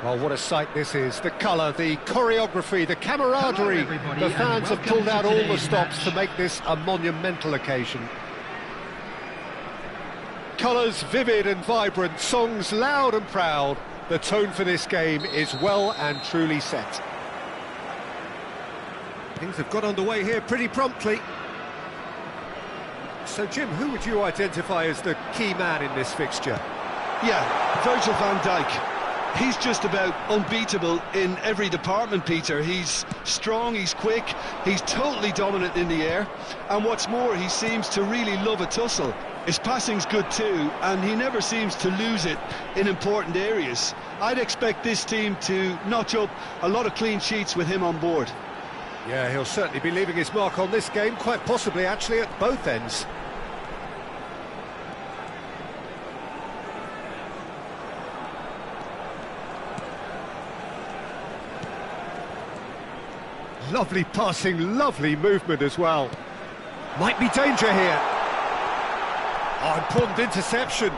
S1: Well, what a sight this is. The colour, the choreography, the camaraderie. The fans have pulled out all the stops to make this a monumental occasion. Colours vivid and vibrant, songs loud and proud. The tone for this game is well and truly set. Things have got underway here pretty promptly. So, Jim, who would you identify as the key man in this fixture?
S3: Yeah, Virgil van Dijk. He's just about unbeatable in every department, Peter. He's strong, he's quick, he's totally dominant in the air, and what's more, he seems to really love a tussle. His passing's good too, and he never seems to lose it in important areas. I'd expect this team to notch up a lot of clean sheets with him on board.
S1: Yeah, he'll certainly be leaving his mark on this game, quite possibly actually at both ends. Lovely passing, lovely movement as well. Might be danger here. Oh, important interception.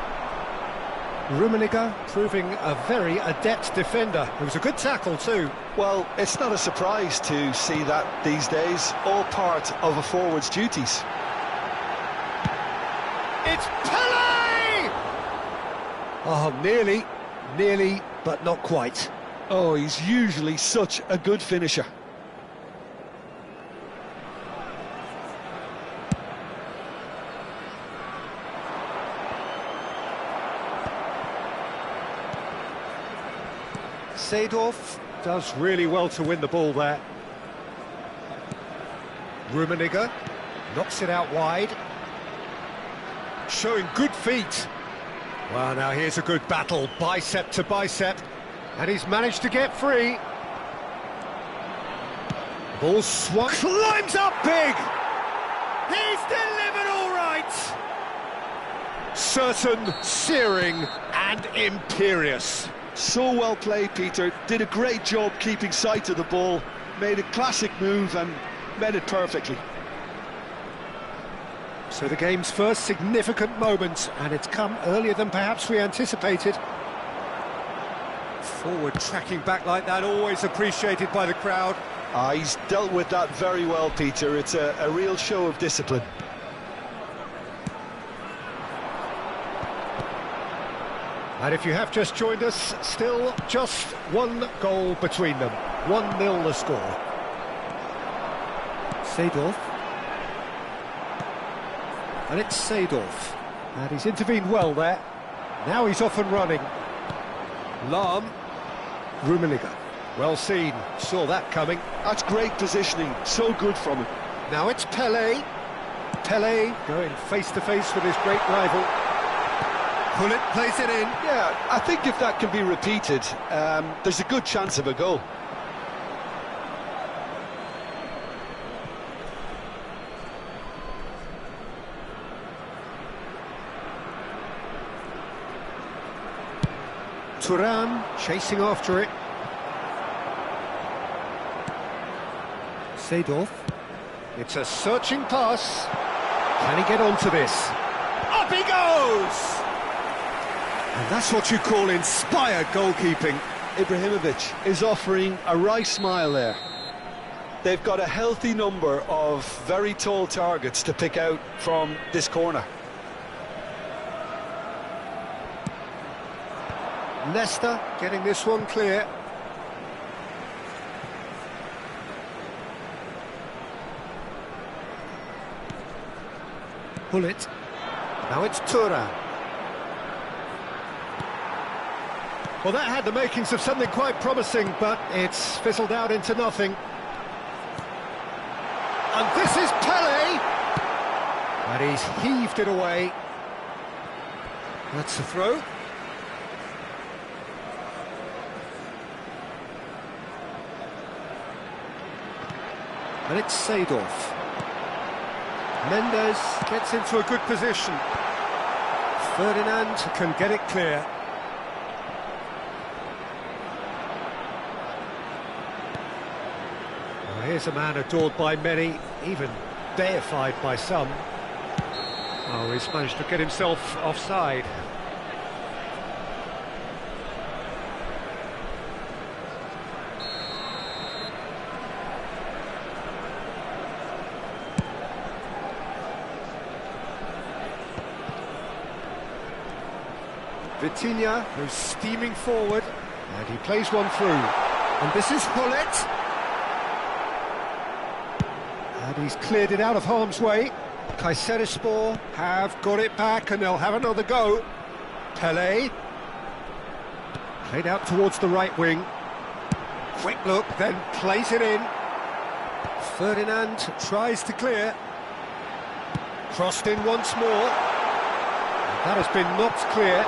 S1: Rummenigge proving a very adept defender. It was a good tackle too.
S3: Well, it's not a surprise to see that these days, all part of a forward's duties.
S1: It's Pele! Oh, nearly, but not quite.
S3: Oh, he's usually such a good finisher.
S1: Seedorf does really well to win the ball there. Rummenigge knocks it out wide. Showing good feet. Well, now here's a good battle, bicep to bicep. And he's managed to get free. Ball swung. Climbs up big! He's delivered all right! Certain, searing and imperious.
S3: So well played, Peter. Did a great job keeping sight of the ball. Made a classic move and met it perfectly.
S1: So the game's first significant moment, and it's come earlier than perhaps we anticipated. Forward tracking back like that, always appreciated by the crowd.
S3: He's dealt with that very well, Peter. It's a real show of discipline.
S1: And if you have just joined us, still just one goal between them. 1-0 the score. Seedorf. And it's Seedorf. And he's intervened well there. Now he's off and running. Lahm. Rummenigge. Well seen. Saw that coming.
S3: That's great positioning. So good from him.
S1: Now it's Pele. Pele going face-to-face with his great rival. Pullet plays it in.
S3: Yeah, I think if that can be repeated, there's a good chance of a goal.
S1: Thuram chasing after it. Seedorf. It's a searching pass. Can he get onto this? Up he goes! And that's what you call inspired goalkeeping.
S3: Ibrahimovic is offering a right smile there. They've got a healthy number of very tall targets to pick out from this corner.
S1: Leicester getting this one clear. Gullit. Now it's Thuram. Well, that had the makings of something quite promising, but it's fizzled out into nothing. And this is Pele! And he's heaved it away. That's the throw. And it's Seedorf. Mendes gets into a good position. Ferdinand can get it clear. Well, here's a man adored by many, even deified by some. Oh, he's managed to get himself offside. Vitinha, who's steaming forward, and he plays one through. And this is Gullit. And he's cleared it out of harm's way. Kayserispor have got it back, and they'll have another go. Pele. Played out towards the right wing. Quick look, then plays it in. Ferdinand tries to clear. Crossed in once more. And that has been knocked clear.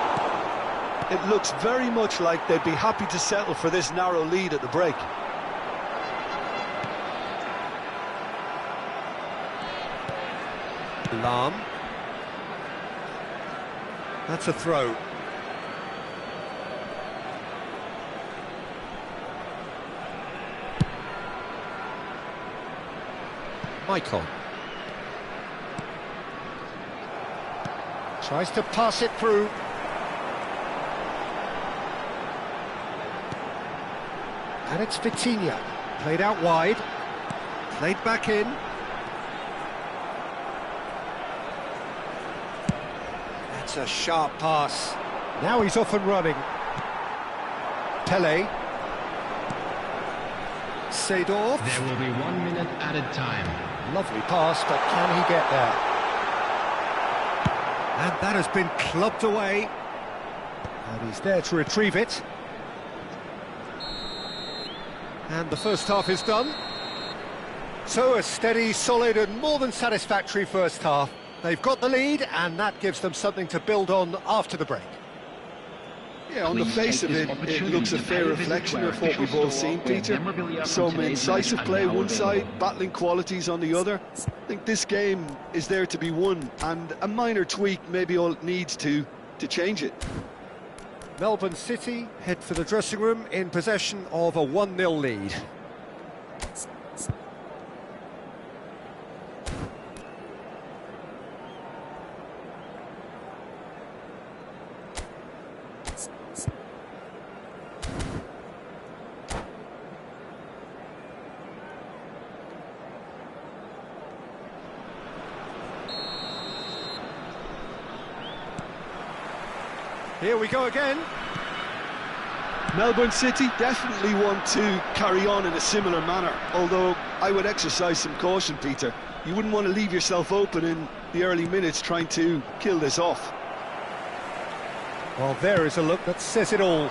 S3: It looks very much like they'd be happy to settle for this narrow lead at the break.
S1: Lahm. That's a throw. Michael. Tries to pass it through. And it's Vitinha, played out wide, played back in. That's a sharp pass. Now he's off and running. Pele. Seedorf.
S6: There will be 1 minute added time.
S1: Lovely pass, but can he get there? And that has been clubbed away. And he's there to retrieve it. And the first half is done. So a steady, solid and more than satisfactory first half. They've got the lead and that gives them something to build on after the break.
S3: Yeah, on the face of it, it looks a fair reflection of what we've all seen, Peter. Some incisive play one side, battling qualities on the other. I think this game is there to be won, and a minor tweak maybe all it needs to change it.
S1: Melbourne City head for the dressing room in possession of a 1-0 lead. Here we go again.
S3: Melbourne City definitely want to carry on in a similar manner, although I would exercise some caution, Peter. You wouldn't want to leave yourself open in the early minutes trying to kill this off.
S1: Well, there is a look that says it all.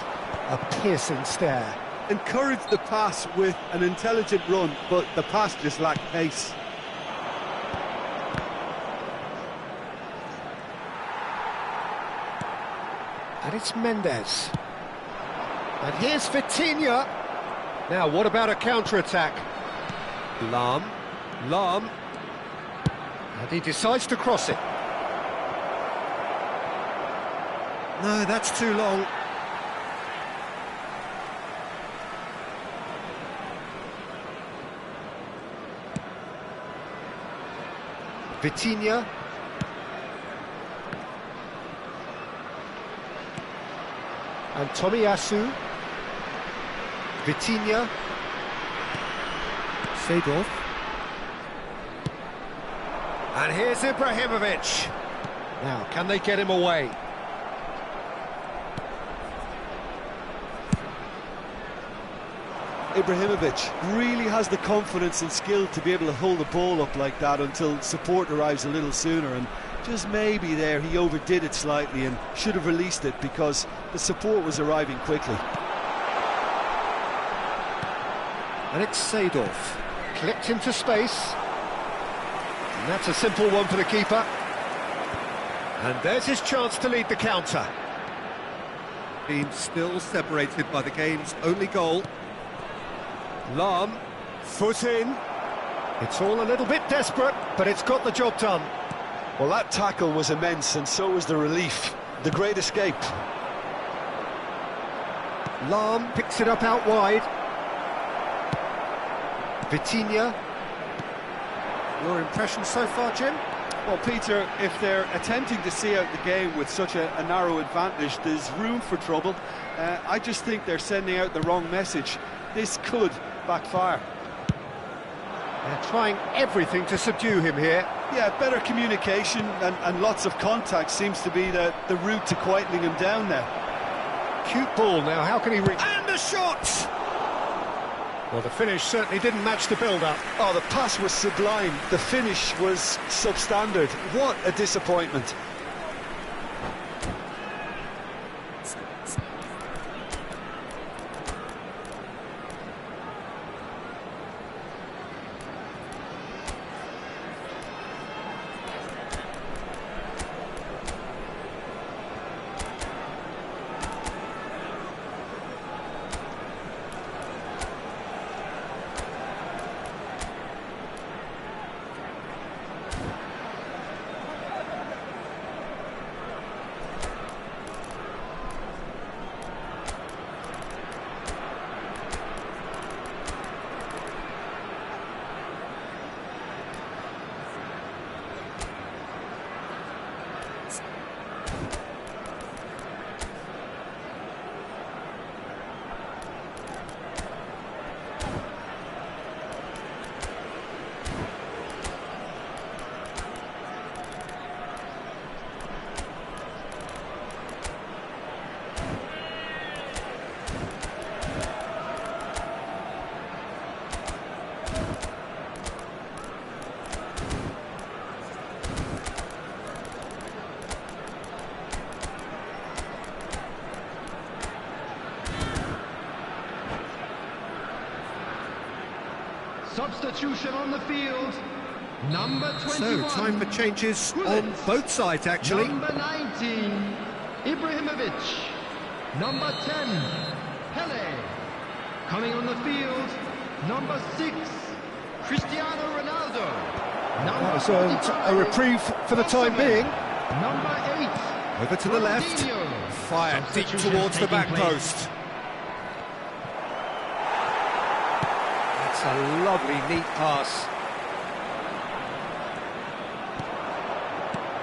S1: A piercing stare.
S7: Encouraged the pass with an intelligent run, but the pass just lacked pace.
S1: And it's Mendes. And here's Vitinha. Now, what about a counter-attack? Lahm. And he decides to cross it. No, that's too long. Vitinha And Tomiyasu. Vitinha. Seedorf. And here's Ibrahimovic. Now, can they get him away?
S3: Ibrahimovic really has the confidence and skill to be able to hold the ball up like that until support arrives a little sooner, and just maybe there he overdid it slightly and should have released it because the support was arriving quickly.
S1: And it's Seedorf. Clipped into space. And that's a simple one for the keeper. And there's his chance to lead the counter. Team still separated by the game's only goal. Lahm, foot in. It's all a little bit desperate, but it's got the job done.
S3: Well, that tackle was immense, and so was the relief. The great escape.
S1: Lahm picks it up out wide. Vitinha. Your impression so far, Jim?
S7: Well, Peter, if they're attempting to see out the game with such a narrow advantage, there's room for trouble. I just think they're sending out the wrong message. This could backfire.
S1: They're trying everything to subdue him here.
S7: Yeah, better communication and lots of contact seems to be the route to quietening him down now.
S1: Cute ball now, how can he reach? And a shot! Well, the finish certainly didn't match the build-up.
S3: Oh, the pass was sublime. The finish was substandard. What a disappointment.
S6: Substitution on the field. Number 21.
S1: So, time for changes on both sides, actually.
S6: Number 19, Ibrahimovic. Number 10, Pele. Coming on the field, number 6, Cristiano Ronaldo.
S1: That was a reprieve for the time being.
S6: Number 8,
S1: Over to the left.
S6: Ronaldinho.
S1: Fired deep towards the back post. That's a lovely, neat pass.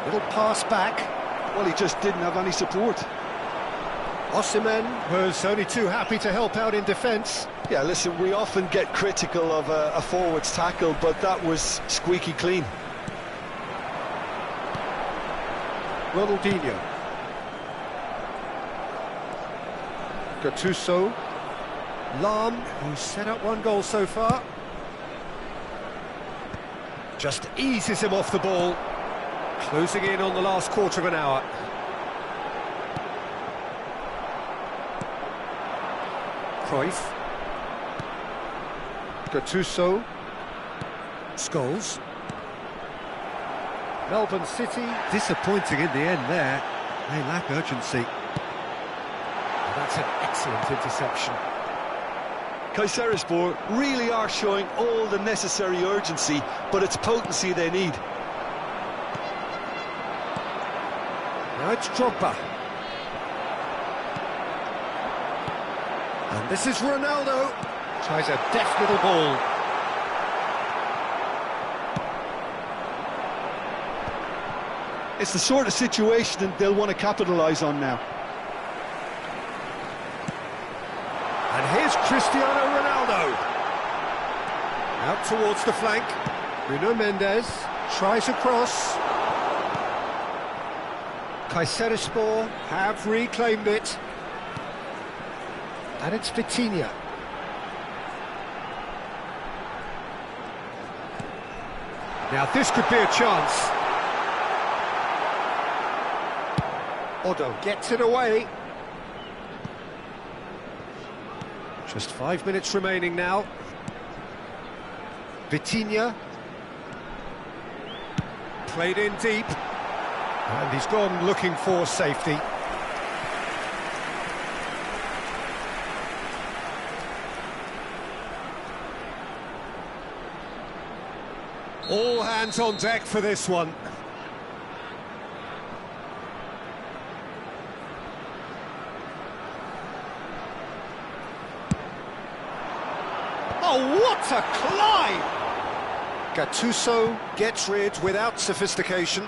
S1: Little pass back.
S3: Well, he just didn't have any support.
S1: Osimhen was only too happy to help out in defence.
S3: Yeah, listen, we often get critical of a forward's tackle, but that was squeaky clean.
S1: Ronaldinho. Gattuso. Lahm, who's set up one goal so far. Just eases him off the ball. Closing in on the last quarter of an hour. Cruyff. Gattuso. Scholes. Melbourne City disappointing in the end there. They lack urgency. And that's an excellent interception.
S3: Kayserispor really are showing all the necessary urgency, but it's potency they need.
S1: Now it's Drogba. And this is Ronaldo. Tries a deft little ball.
S3: It's the sort of situation that they'll want to capitalise on now.
S1: And here's Cristiano Ronaldo. Out towards the flank. Bruno Mendes tries a cross. Kayserispor have reclaimed it. And it's Vitinha. Now this could be a chance. Odo gets it away. Just 5 minutes remaining now. Vitinha. Played in deep. And he's gone looking for safety. All hands on deck for this one. Oh, what a climb! Gattuso gets rid without sophistication.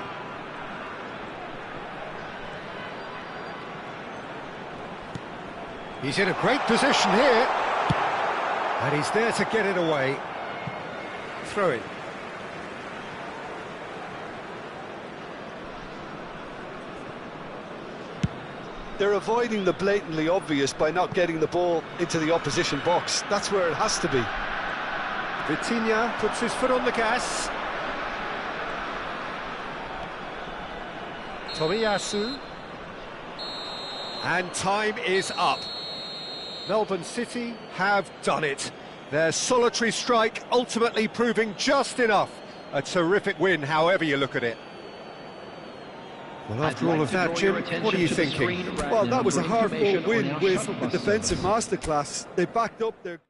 S1: He's in a great position here. And he's there to get it away. Throw in.
S3: They're avoiding the blatantly obvious by not getting the ball into the opposition box. That's where it has to be.
S1: Vitinha puts his foot on the gas. Tomiyasu. And time is up. Melbourne City have done it. Their solitary strike ultimately proving just enough. A terrific win, however you look at it. Well, after all of that, Jim, what are you thinking?
S7: Well, that was a hard-fought win with a defensive masterclass. They backed up their...